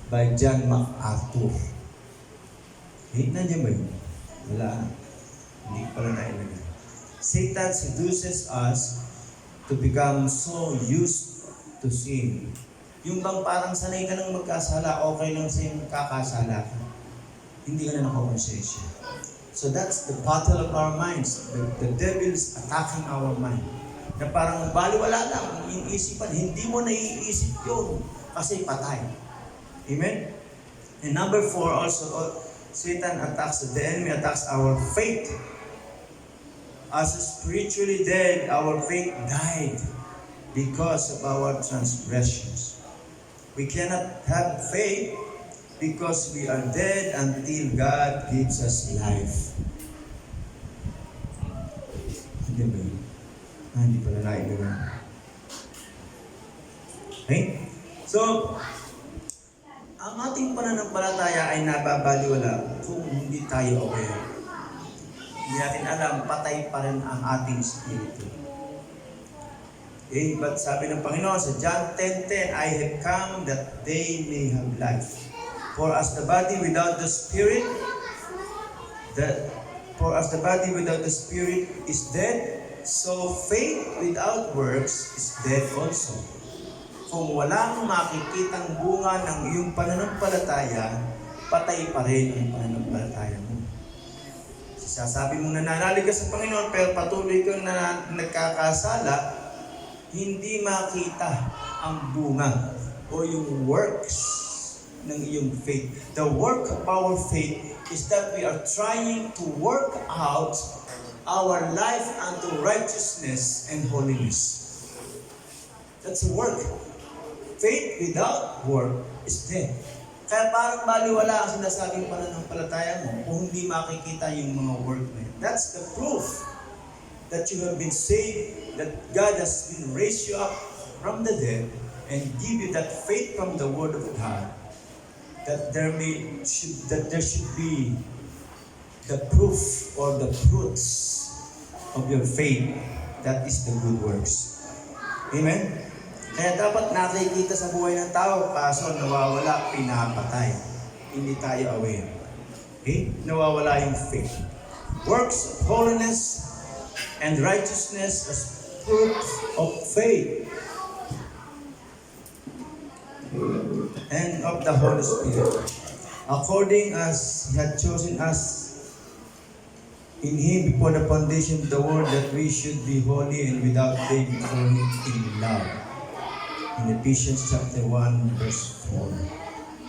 By John MacArthur. Nandiyan ba yun? Wala. Hindi pala nailagay. Satan seduces us to become so used to sin. Yung bang parang sanay ka ng magkasala, okay lang sa'yo magkakasala ka. Hindi ka na nakakonsensya. So that's the battle of our minds. The devil is attacking our mind. Na parang baliwala lang yung isipan. Hindi mo naiisip yun kasi patay. Amen? And number 4 also, Satan attacks, the enemy attacks our faith. As spiritually dead, our faith died because of our transgressions. We cannot have faith because we are dead until God gives us life. Hindi ba yun? Hindi pala nailagay. Okay? So, ang ating pananampalataya ay nababaliwala kung hindi tayo aware. Hindi natin alam, patay pa rin ang ating spirito. Okay, but sabi ng Panginoon sa John 10:10, I have come that they may have life. For as the body without the spirit is dead, so faith without works is dead also. Kung walang makikitang bunga ng iyong pananampalataya, patay pa rin ang pananampalataya mo. Sasabi mo nananalig ka sa Panginoon pero patuloy kang nagkakasala, hindi makita ang bunga o yung works ng iyong faith. The work of our faith is that we are trying to work out our life unto righteousness and holiness. That's a work. Faith without work is dead. Kaya parang baliwala ang sinasabing pananampalataya mo kung hindi makikita yung mga work mo. That's the proof that you have been saved, that God has been raised you up from the dead and give you that faith from the Word of God, that there should be the proof or the fruits of your faith. That is the good works. Amen? Kaya dapat nakikita sa buhay ng tao, kaso nawawala, pinapatay. Hindi tayo aware. Okay? Nawawala yung faith. Works of holiness and righteousness as proof of faith and of the Holy Spirit, according as He had chosen us in Him before the foundation of the world, that we should be holy and without blame before Him in love. In Ephesians chapter 1 verse 4.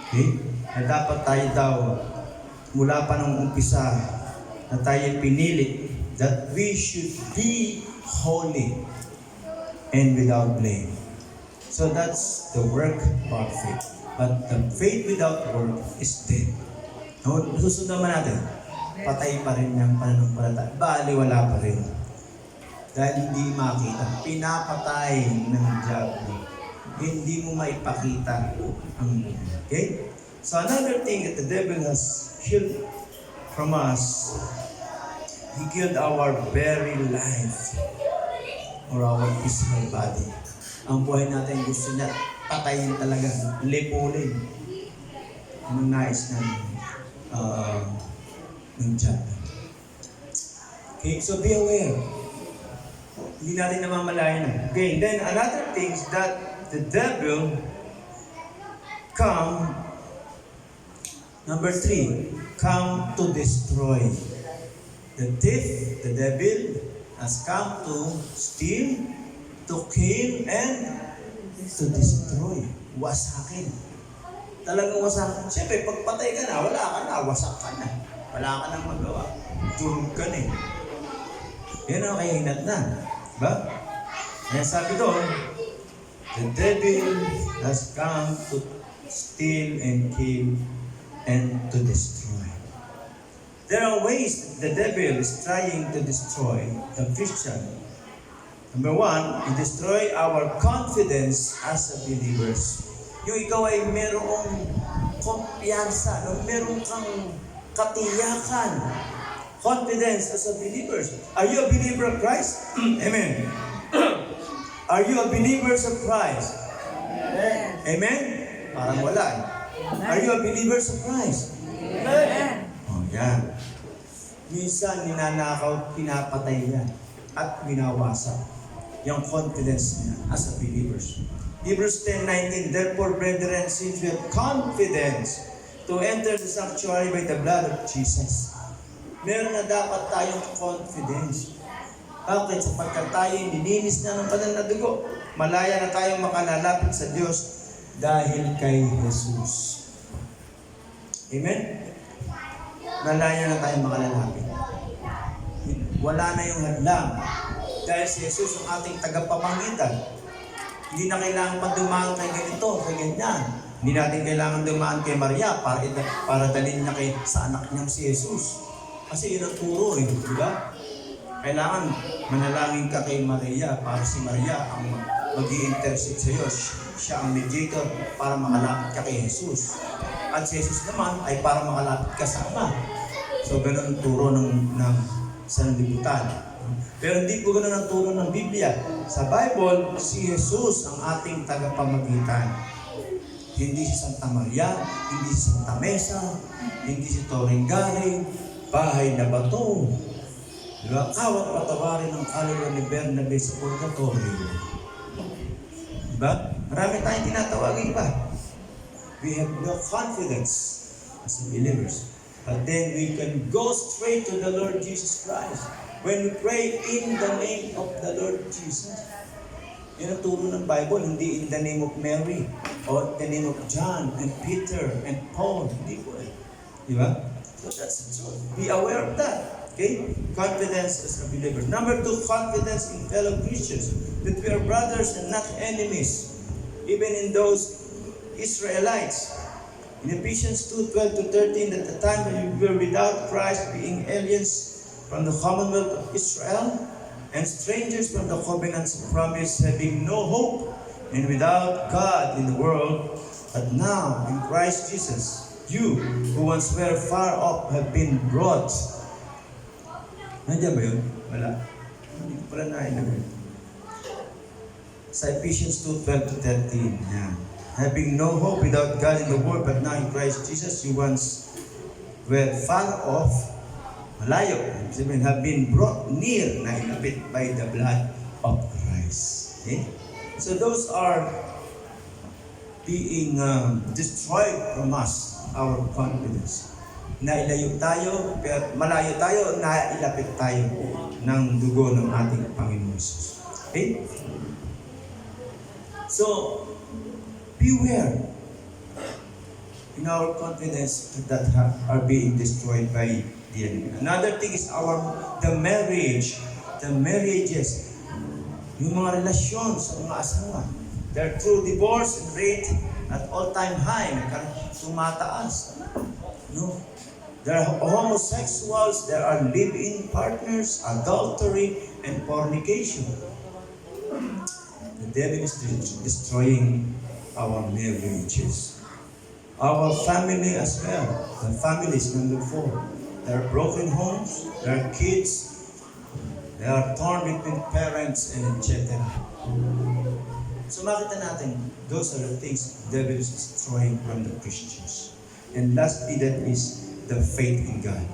Okay? Na dapat tayo daw, mula pa nung umpisa, na tayo pinili, that we should be holy and without blame. So that's the work of our faith. But the faith without work is dead. No, susunod naman natin. Patay pa rin yung pananampalataya. Baliwala pa rin. Dahil hindi makita. Pinapatay ng diablo. Hindi mo maipakita ang okay? So another thing that the devil has killed from us, he killed our very life or our physical body. Ang buhay natin gusto niya patayin talaga, lipulin. Anong nais ng diablo. Okay, so be aware. Hindi natin namamalayan. Okay, then another thing is that the devil come, number 3, come to destroy. The thief, the devil, has come to steal, to kill, and to destroy. Wasakin. Talagang wasakin. Siyempre, pag patay ka na, wala ka na, wasak ka na. Wala ka nang magawa. Durog ka na eh. Yan ang kahinat na. Diba? Kaya sabi doon, the devil has come to steal and kill and to destroy. There are ways the devil is trying to destroy the Christian. Number 1, he destroy our confidence as a believers. Yung ikaw ay merong kumpiyansa, meron kang katiyakan, confidence as a believers. Are you a believer of Christ? Amen. Are you a believer of Christ? Amen. Amen? Parang wala. Are you a believer of Christ? Amen. Oh, yan. Minsan, ninanakaw, pinapatay yan at winawasak yung confidence niya as a believers. Hebrews 10:19, therefore, brethren, since we have confidence to enter the sanctuary by the blood of Jesus, meron na dapat tayong confidence. Bakit? Sapagkat tayo nilinis na ng banal na dugo, malaya na tayong makalalapit sa Diyos dahil kay Jesus. Amen? Malaya na tayong makalalapit. Wala na yung hadlang. Dahil si Jesus ang ating tagapamagitan. Hindi na kailangan pa dumaan kay ganito, kay ganyan. Hindi natin kailangan dumaan kay Maria para dalhin niya sa anak niyang si Jesus. Kasi yun ang turo eh, di ba? Kailangan manalangin ka kay Maria para si Maria ang mag-i-intercede sa iyo. Siya ang mediator para makalapit ka kay Jesus. At si Jesus naman ay para makalapit ka sa Ama. So, ganun ang turo ng sanlibutan. Pero hindi po ganun ang turo ng Biblia. Sa Bible, si Jesus ang ating tagapamagitan. Hindi si Santa Maria, hindi si Santa Mesa, hindi si Toringaring, bahay na bato. Diba? Kawat patawarin ang kaluluwa ni Bernabe sa purgatorio. Diba? Marami tayong tinatawagin pa. We have no confidence as believers. But then we can go straight to the Lord Jesus Christ. When we pray in the name of the Lord Jesus. Yan ang turo ng Bible, hindi in the name of Mary. or the name of John and Peter and Paul. Hindi po eh. Di ba? So that's the truth. Be aware of that. Okay? Confidence as a believer. Number 2, confidence in fellow Christians. That we are brothers and not enemies. Even in those Israelites. In Ephesians 2:12-13, at the time when we were without Christ, being aliens from the commonwealth of Israel, and strangers from the covenants of promise, having no hope, and without God in the world, but now in Christ Jesus, you who once were far off have been brought. Nandiyan ba yun? Wala. Hindi ko pala nailagay. Sa Ephesians 2:12-13, yan. Having no hope without God in the world, but now in Christ Jesus, you once were far off, malayo, sabihin, have been brought near, na inabit by the blood of Christ. Okay? So those are being destroyed from us, our confidence. Nailayo tayo, pero malayo tayo, nailapit tayo ng dugo ng ating Panginoon Jesus. Okay? So, beware in our confidence that are being destroyed by the enemy. Another thing is the marriages, yung mga relasyon sa mga asawa. They're through divorce rate at all-time high, tumataas. No. There are homosexuals, there are live-in partners, adultery, and fornication. The devil is destroying our marriages. Our family as well. The family is number 4. There are broken homes, there are kids, they are torn between parents and etc. So makita natin, those are the things the devil is destroying from the Christians. And lastly, that is the faith in God.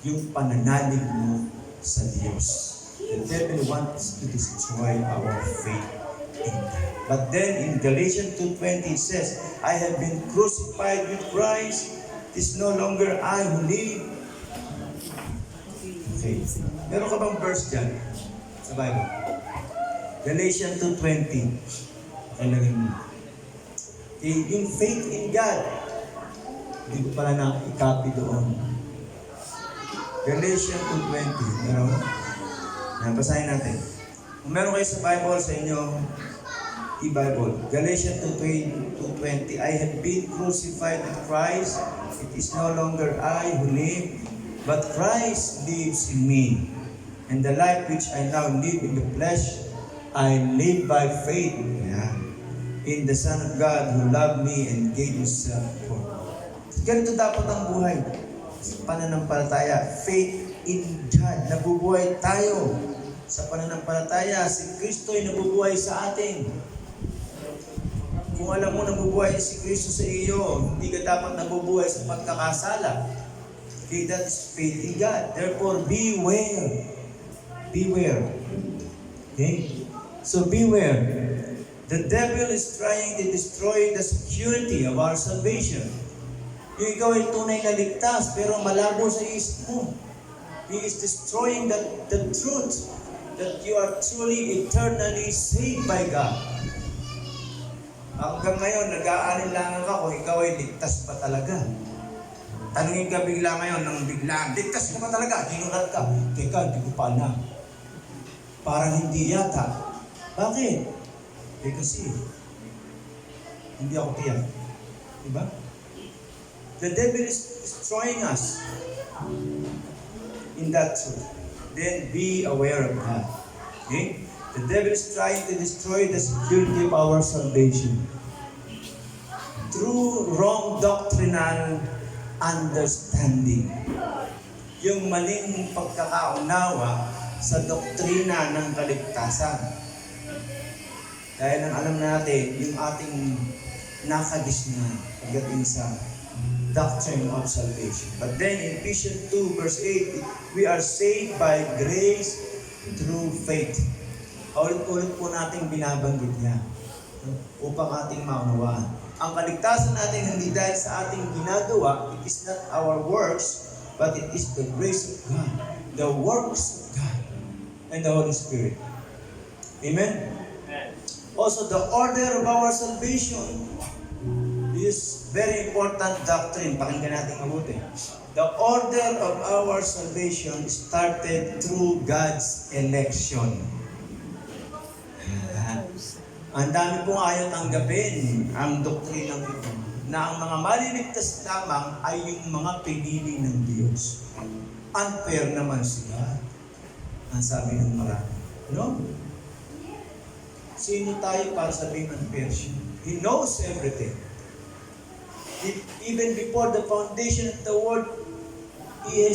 Yung pananalig mo sa Diyos. The devil wants to destroy our faith in God. But then in Galatians 2:20 it says, I have been crucified with Christ. It is no longer I who live. Okay. Meron ka bang verse dyan sa Bible? Galatians 2:20. Kalagin mo. Yung faith in God. Hindi ko pala na i-copy doon. Galatians 2:20. Meron? Basahin natin. Kung meron kayo sa Bible sa inyo, e-Bible. Galatians 2:20. I have been crucified with Christ. It is no longer I who live, but Christ lives in me. And the life which I now live in the flesh, I live by faith in the Son of God who loved me and gave Himself for me. Ganito dapat ang buhay. Pananampalataya, faith in God. Nabubuhay tayo sa pananampalataya. Si Kristo ay nabubuhay sa atin. Kung alam mo nabubuhay si Kristo sa iyo, hindi ka dapat nabubuhay sa pagkakasala. Okay, that is faith in God. Therefore, beware. Beware. Okay? So beware. The devil is trying to destroy the security of our salvation. Yung ikaw ay tunay na ligtas, pero malabo sa isip mo. He is destroying the truth that you are truly eternally saved by God. Hanggang ngayon, nag-aalinlangan ka kung ikaw ay ligtas pa talaga. Tanungin ka bigla ngayon ng biglaan, ligtas ka pa talaga? Ginulat ka. Teka, hindi ko pa alam. Parang hindi yata. Bakit? Kasi hindi ako tiyak. Diba? The devil is destroying us in that truth. Then be aware of that. Okay? The devil is trying to destroy the security of our salvation through wrong doctrinal understanding. Yung maling pagkakaunawa sa doktrina ng kaligtasan. Dahil ang alam natin, yung ating nakadisna pagdating sa doctrine of salvation. But then in Ephesians 2 verse 8, we are saved by grace through faith. Ulit-ulit po natin binabanggit niya upang ating maunawaan. Ang kaligtasan natin hindi dahil sa ating ginagawa, it is not our works, but it is the grace of God, the works of God, and the Holy Spirit. Amen? Also, the order of our salvation is very important doctrine. Pakinggan natin mabuti. The order of our salvation started through God's election. Ang dami pong ayaw tanggapin ang doktrinang ito na ang mga maliligtas lamang ay yung mga pinili ng Diyos. Unfair naman sila. Ang sabi ng marami. No? Sino tayo para sabihin unfair siya? He knows everything. Even before the foundation of the world, He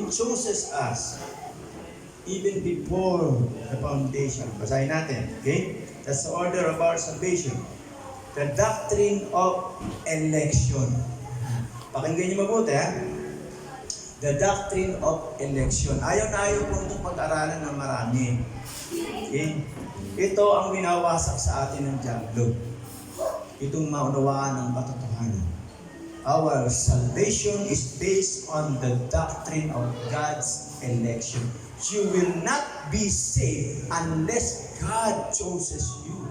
chooses us. Even before the foundation. Basahin natin. Okay? That's the order of our salvation. The doctrine of election. Pakinggan niyo mabuti, ha? The doctrine of election. Ayaw na ayaw po itong pag-aralan ng marami. Okay? Ito ang winawasak sa atin ng diablo. Itong maunawaan ng katotohanan. Our salvation is based on the doctrine of God's election. You will not be saved unless God chooses you,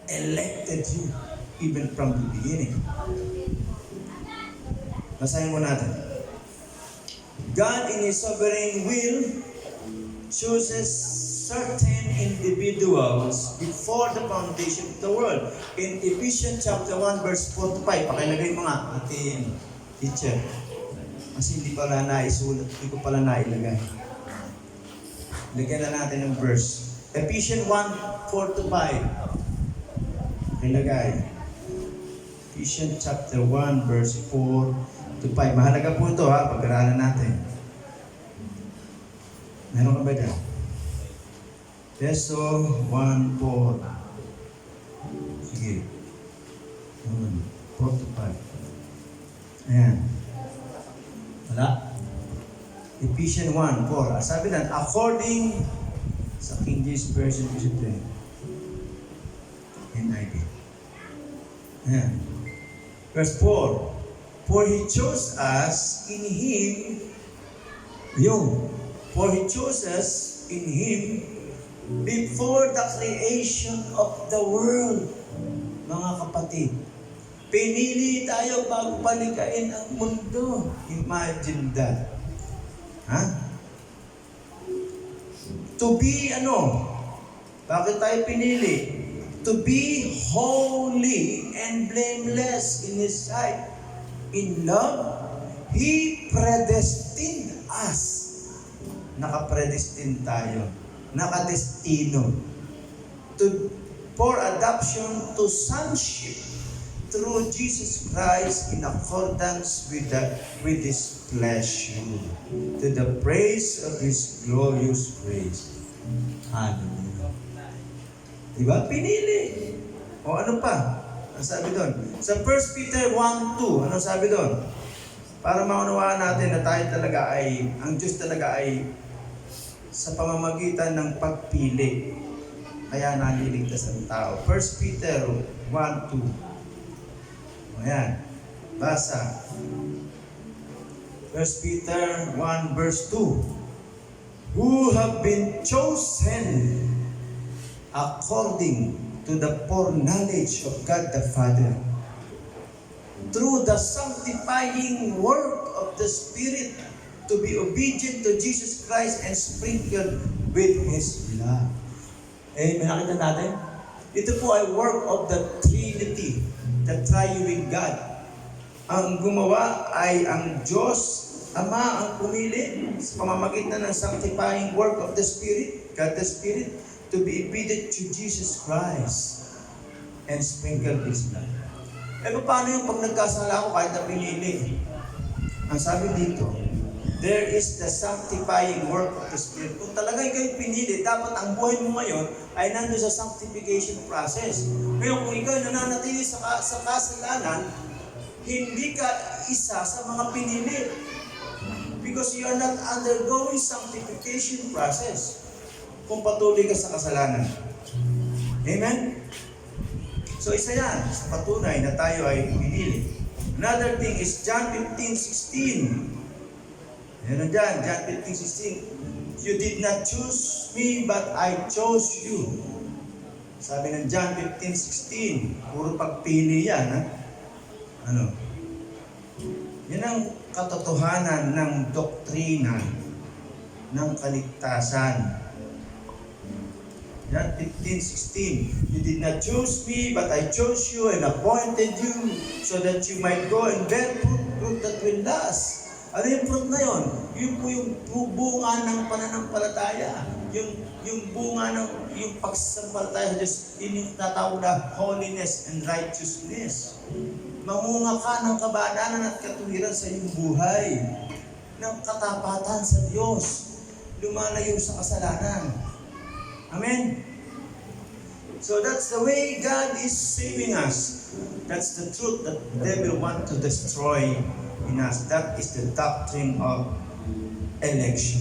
elected you, even from the beginning. Basahin mo natin. God in His sovereign will chooses certain individuals before the foundation of the world. In Ephesians chapter 1 verse 4 to 5, pakilagay mo nga, ating teacher. Kasi hindi pala naisulat, hindi ko pala nailagay. Lagyan na natin ng verse. Ephesians 1, 4 to 5. Pakilagay. Ephesians chapter 1 verse 4 to 5. Mahalaga po ito, ha, pag-aralan natin. Meron ka ba dyan? Peso 1, 4. Sige. 4 to 5. Ayan. Wala? Ephesians 1, 4. Sabi lang, according sa King James Version ito NIV. Ayan. Verse 4. For He chose us in Him. For He chose us in Him before the creation of the world. Mga kapatid, pinili tayo bago palikain ang mundo. Imagine that. Ha? To be bakit tayo pinili? To be holy and blameless in His sight. In love, He predestined us. Nakapredestin tayo. Nakadestino for adoption to sonship through Jesus Christ in accordance with His pleasure, to the praise of His glorious grace. Hallelujah. Diba? Pinili. O ano pa? Ano sabi doon? Sa 1 Peter 1:2, ano sabi doon? Para maunawaan natin na tayo talaga ang Diyos talaga ay sa pamamagitan ng pagpili. Kaya naliligtas ang tao. 1 Peter 1:2. Ayan. Basa. 1 Peter 1 verse 2. Who have been chosen according to the foreknowledge of God the Father, through the sanctifying work of the Spirit, to be obedient to Jesus Christ and sprinkled with His blood. May nakita natin? Ito po ay work of the Trinity, the Triune God. Ang gumawa ay ang Diyos, Ama ang pumili sa pamamagitan ng sanctifying work of the Spirit, God the Spirit, to be obedient to Jesus Christ and sprinkled His blood. Paano yung pag nagkasala ako kahit na pinili? Ang sabi dito, there is the sanctifying work of the Spirit. Kung talaga ikaw pinili, dapat ang buhay mo ngayon ay nandun sa sanctification process. Ngayon, kung ikaw nananatili sa kasalanan, hindi ka isa sa mga pinili. Because you are not undergoing sanctification process kung patuloy ka sa kasalanan. Amen? So isa yan, sa patunay na tayo ay pinili. Another thing is John 15:16. Ano dyan? John 15:16. You did not choose me, but I chose you. Sabi ng John 15:16, puro pagpili yan, ha? Ano? Yan ang katotohanan ng doktrina ng kaligtasan. John 15:16, you did not choose me, but I chose you and appointed you so that you might go and bear fruit that will last. Ano yung fruit na yun? Yun po yung bunga ng pananampalataya. Yung bunga ng yung pagsasampalataya sa Diyos, yun yung tatawag na holiness and righteousness. Mamunga ka ng kabananan at katuwiran sa iyong buhay. Ng katapatan sa Diyos. Lumalayo sa kasalanan. Amen? So that's the way God is saving us. That's the truth that the devil wants to destroy in us. That is the doctrine of election.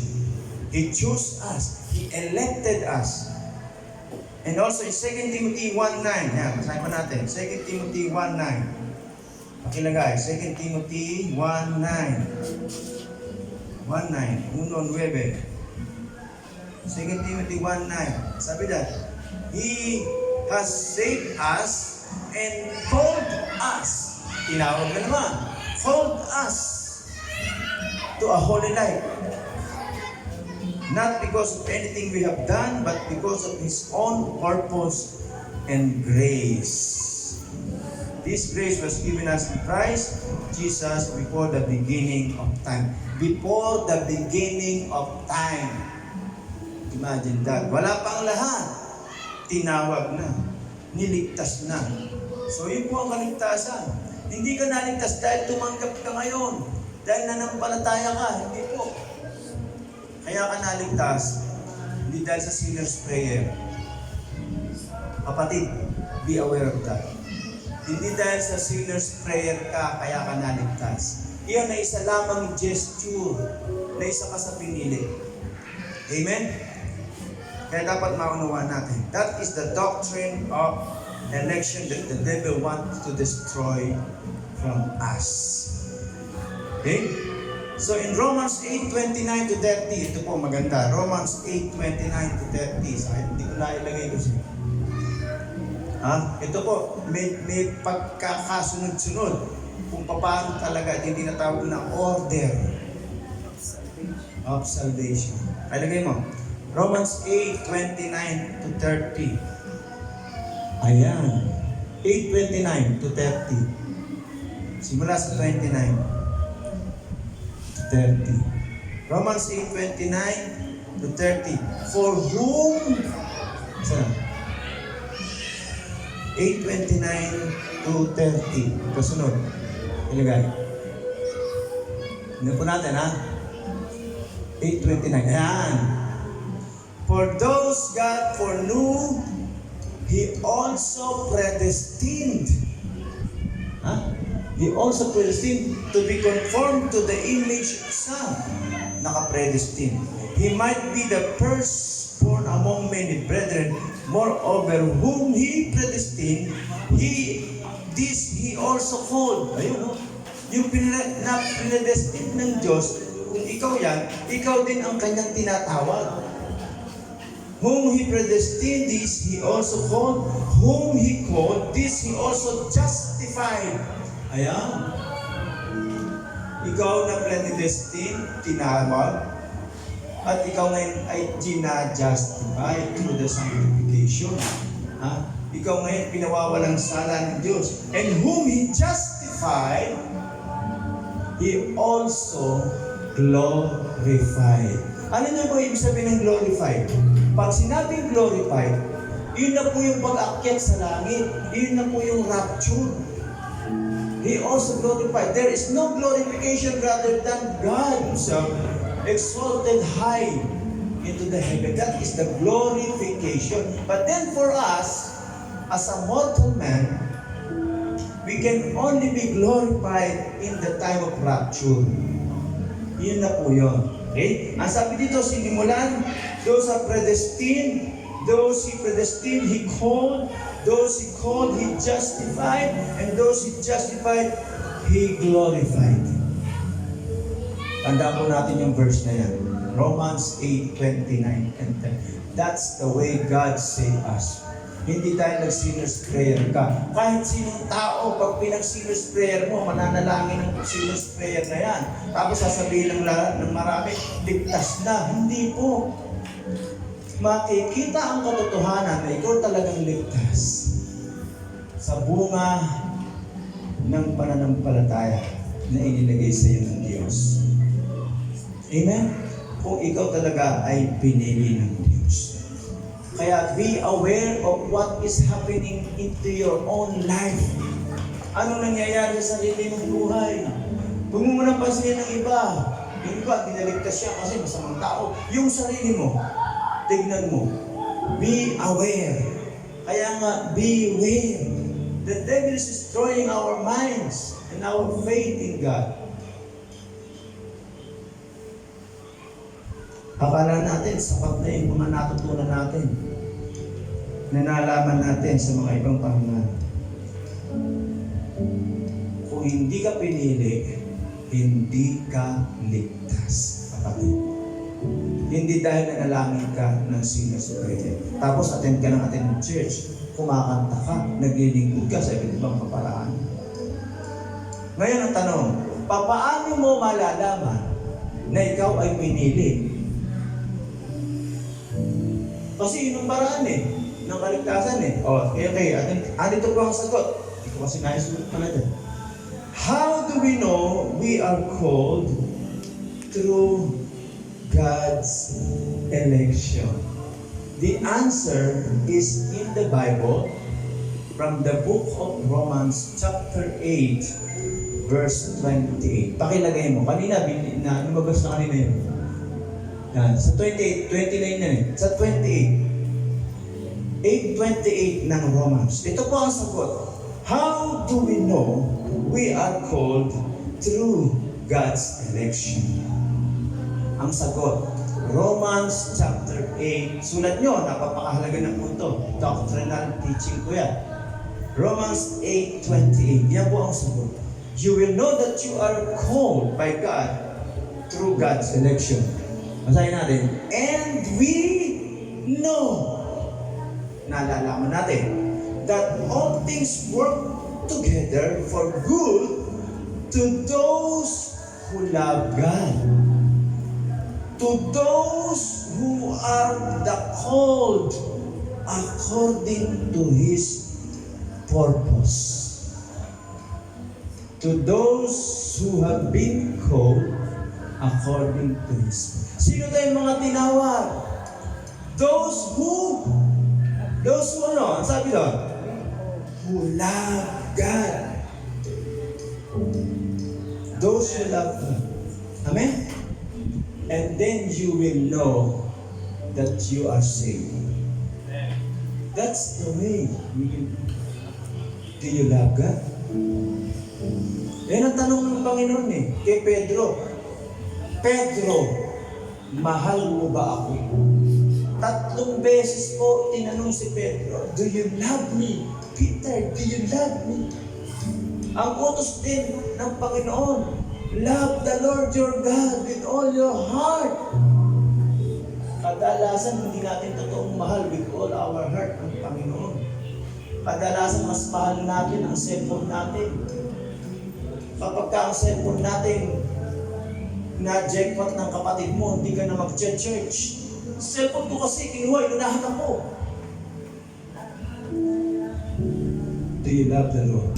He chose us. He elected us. And also in 2 Timothy 1:9, yan, basahin pa natin. 2 Timothy 1:9. Pakilagay, 2 Timothy 1:9. 1:9. 1:9. 2 Timothy 1:9. Sabi na, He has saved us and called us. Tinawag na naman. Called us to a holy life. Not because of anything we have done, but because of His own purpose and grace. This grace was given us in Christ Jesus before the beginning of time. Before the beginning of time. Imagine that. Wala pang lahat. Tinawag na. Niligtas na. So yun po ang kaligtasan. Hindi ka naligtas dahil tumanggap ka ngayon. Dahil nanampalataya ka. Hindi po. Kaya ka naligtas. Hindi dahil sa sinner's prayer. Kapatid, be aware of that. Hindi dahil sa sinner's prayer ka, kaya ka naligtas. Iyan na isa lamang gesture na isa ka sa pinili. Amen? Kaya dapat maunawaan natin. That is the doctrine of election that the devil wants to destroy from us. Okay? So in Romans 8:29 to 30, ito po maganda. Romans 8:29 to 30. Sakit, hindi ko nailagay ko siya. Ito po, may pagkakasunod-sunod kung paano talaga yung tinatawag na order of salvation. Ilagay mo. Romans 8:29 to 30. Ayan. 8:29 to 30. Simula sa 29 to 30. Romans 8:29 to 30. For whom? Saan? 8:29 to 30. Kasunod. Ilagay. Hindi po natin, ha? 8:29. Ayan. For those God foreknew, He also predestined. He also predestined to be conformed to the image of Son. Naka-predestined. He might be the firstborn among many brethren. Moreover, whom He predestined, He also called. Ayun, no? Yung pinredestined ng Diyos, kung ikaw yan, ikaw din ang kanyang tinatawag. Whom He predestined, this He also called. Whom He called, this He also justified. Ayan. Ikaw na predestined, tinawag. At ikaw ngayon ay ginajustify through the sanctification. Ikaw ngayon pinawawalang sala ng Diyos. And whom He justified, He also glorified. Ano na ba ibig sabihin ng glorified? Pag sinabing glorified, yun na po yung pag-akyat sa langit. Yun na po yung rapture. He also glorified. There is no glorification rather than God Himself exalted high into the heaven. That is the glorification. But then for us, as a mortal man, we can only be glorified in the time of rapture. Yun na po yun. Okay? Ang sabi dito, sinimulan, those are predestined, those He predestined, He called, those He called, He justified, and those He justified, He glorified. Tandaan po natin yung verse na yan. Romans 8:29 and 10. That's the way God saved us. Hindi dahil nag-sinner's prayer ka. Kahit sinong tao, pag pinag-sinner's prayer mo, mananalangin ng sinner's prayer na yan. Tapos sasabihin ng marami, ligtas na. Hindi po. Makikita ang katotohanan na ikaw talagang ligtas sa bunga ng pananampalataya na inilagay sa iyo ng Diyos. Amen? Kung ikaw talaga ay pinili ng Diyos. Kaya be aware of what is happening into your own life. Ano nangyayari sa sarili mong buhay? Huwag mo muna pansinin ng iba. Yung iba, dinaligtas siya kasi masamang tao. Yung sarili mo, tignan mo. Be aware. Kaya nga, beware. The devil is destroying our minds and our faith in God. Akala natin, sapat na yung mga natutunan natin. Na nalaman natin sa mga ibang parangal. Kung hindi ka pinili, hindi ka ligtas. Kapatid. Hindi dahil nanalangin ka ng sinner's prayer. Tapos attend ka ng church. Kumakanta ka, naglilingkod ka sa iba't ibang paparaan. Ngayon ang tanong, paano mo malalaman na ikaw ay pinili? Kasi yun ang paraan ng kaligtasan Okay, andito po ang sagot. Hindi ko kasi naisulat pala dyan. How do we know we are called through God's election? The answer is in the Bible from the book of Romans chapter 8 verse 28. Pakilagay mo. Kanina, lumabas na kanina yun. Yan. Sa 28, 29 yan Sa 28. 8:28 ng Romans. Ito po ang sagot. How do we know we are called through God's election? Ang sagot, Romans chapter 8. Sulat nyo, napapakahalaga ng punto. Doctrinal teaching ko yan. Romans 8:28. Yan po ang sagot. You will know that you are called by God through God's election. Basahin natin. And we know, nalalaman natin, that all things work together for good to those who love God, to those who are the called according to His purpose. To those who have been called according to His purpose. Sino tayong mga tinawag? Those who ano? Ang sabi doon? Who love God. Those who love God. Amen? And then you will know that you are saved. That's the way we will. Do you love God? Yan ang tanong ng Panginoon kay Pedro. Pedro, mahal mo ba ako? 3 beses po tinanong si Pedro, do you love me? Peter, do you love me? Ang utos din ng Panginoon, love the Lord your God with all your heart. Kadalasan hindi natin totoong mahal with all our heart ang Panginoon. Kadalasan mas mahal natin ang cellphone natin. Kapag ang cellphone natin na-jackpot ng kapatid mo, hindi ka na mag-church. Cellphone ko kasi kinuha, inunahan ako. Do you love the Lord?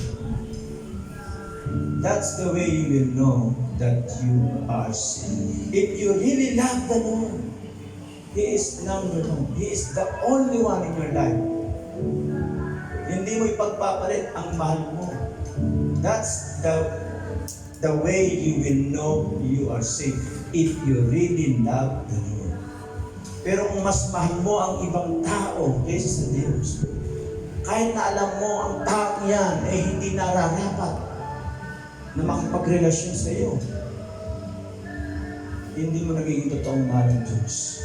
That's the way you will know that you are saved. If you really love the Lord, He is number one. He is the only one in your life. Hindi mo ipagpapalit ang mahal mo. That's the way you will know you are saved. If you really love the Lord. Pero kung mas mahal mo ang ibang tao kaysa sa Diyos, kahit na alam mo ang tao yan ay hindi nararapat na makipagrelasyon sa iyo, hindi mo nagiging totoong mahal ng Diyos.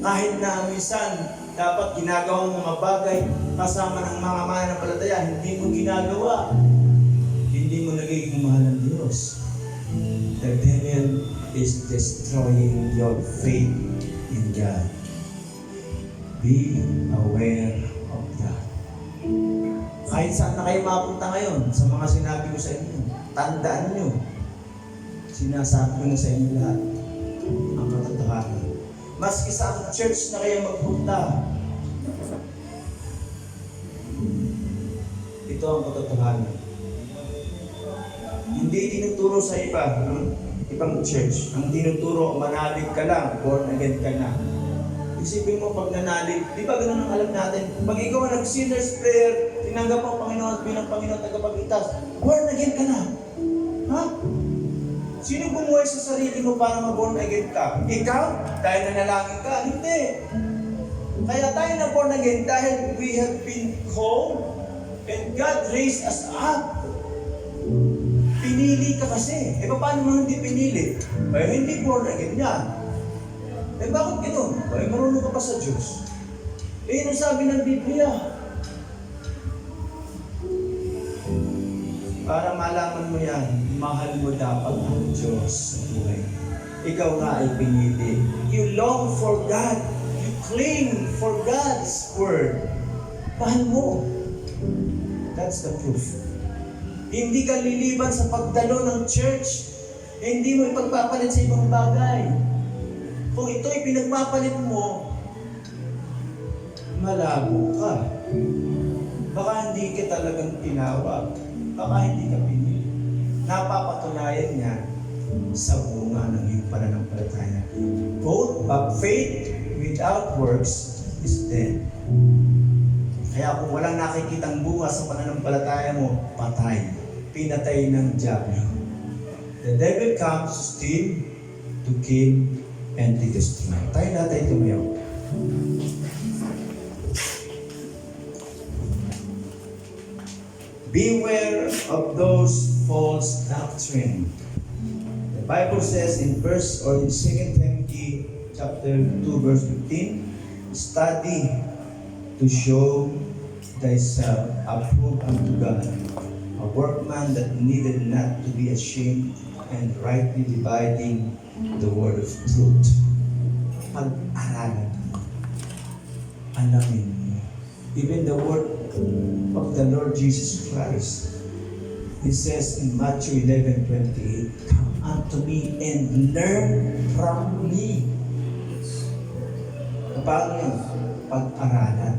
Kahit na minsan dapat ginagawa ng mga bagay kasama ng mga mananampalataya, hindi mo ginagawa, hindi mo nagiging mahal ng Diyos. The devil is destroying your faith in God. Be aware of that. Kahit saan na kayo mapunta ngayon, sa mga sinabi ko sa inyo, tandaan nyo, sinasabi ko na sa inyo lahat, ang katotohanan. Maski sa church na kayo magpunta, ito ang katotohanan. Hindi tinuturo sa iba, ibang church. Ang tinuturo, manalig ka lang, born again ka na. Isipin mo pag nanalig, di ba ganun ang alam natin? Pag ikaw ang nag-sinner's prayer, tinanggap mo ang Panginoon at bilang Panginoon tagapagligtas, born again ka na. Ha? Sino bumuhay sa sarili mo para mag-born again ka? Ikaw? Dahil nanalangin ka? Hindi. Kaya tayo na born again dahil we have been called and God raised us up. Pinili ka kasi. Paano mo hindi pinili? Hindi born again yan. Bakit gano'n? Marunong ka pa sa Diyos. Yun ang sabi ng Biblia. Para malaman mo yan, mahal mo dapat ang Diyos sa buhay. Ikaw nga ay pinili. You long for God. You cling for God's word. Mahal mo. That's the proof. Hindi ka liliban sa pagdalo ng church. Hindi mo ipagpapalit sa ibang bagay. Kung ito'y pinagpapalit mo, malabo ka. Baka hindi ka talagang tinawag. Baka hindi ka pinili. Napapatunayan niya sa bunga ng iyong pananampalataya. Faith without works is dead. Kaya kung walang nakikitang bunga sa pananampalataya mo, patay. Pinatay ng diablo. The devil comes to steal, to kill, and to destroy. Tayo natin tumayo. Beware of those false doctrine. The Bible says in 2 Timothy chapter 2 verse 15, study to show thyself approved unto God, a workman that needed not to be ashamed and rightly dividing the word of truth. Pag-aralan. Alamin mo. Even the word of the Lord Jesus Christ. He says in Matthew 11:28, come unto me and learn from me. Paano yun? Pag-aralan.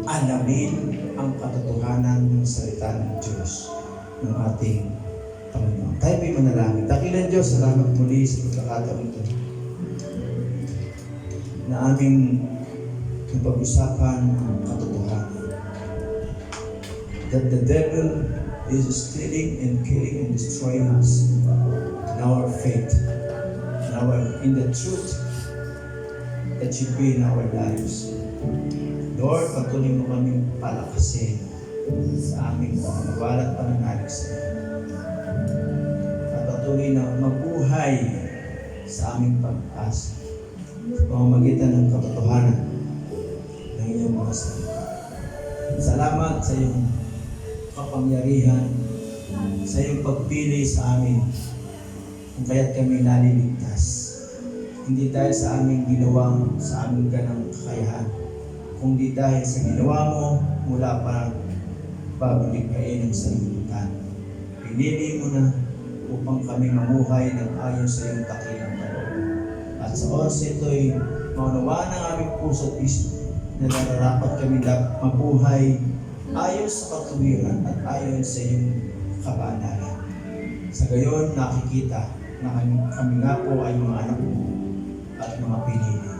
Alamin ang katotohanan ng salita ng Diyos ng ating Panginoon. Tayo po'y manalangin. Dakilan Diyos, salamat muli sa pagkakataon ito na aming napag-usapan ang katotohanan. That the devil is stealing and killing and destroying us in our faith, in the truth that should be in our lives. Lord, patuloy mo kaming palakasin sa aming pangawala at pananalig sa iyo. At patuloy na mabuhay sa aming pag-asa sa pamamagitan ng katotohanan ng iyong mga salita. Salamat sa iyong kapangyarihan, sa iyong pagpili sa amin kung kaya't kami naliligtas. Hindi dahil sa aming ginawang, sa aming ganang kakayahan, kundi dahil sa ginawa mo mula pa babalikpain ng sanlibutan. Pinili mo na upang kami mamuhay ng ayon sa iyong dakilang kalooban. At sa oras ito'y maunawaan ng aming puso at isip na nararapat kami mabuhay ayon sa katuwiran at ayon sa iyong kabanalan. Sa gayon, nakikita na kami nga po ay mga anak mo at mga pinili.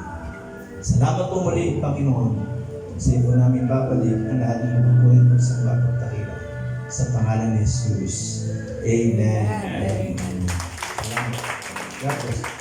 Salamat po muli, Panginoon. Sa iyo namin babalik ang lahat ng pagpulit pagsamba at pagtakila. Sa pangalan ni Jesus. Amen. Amen. Salamat. God bless.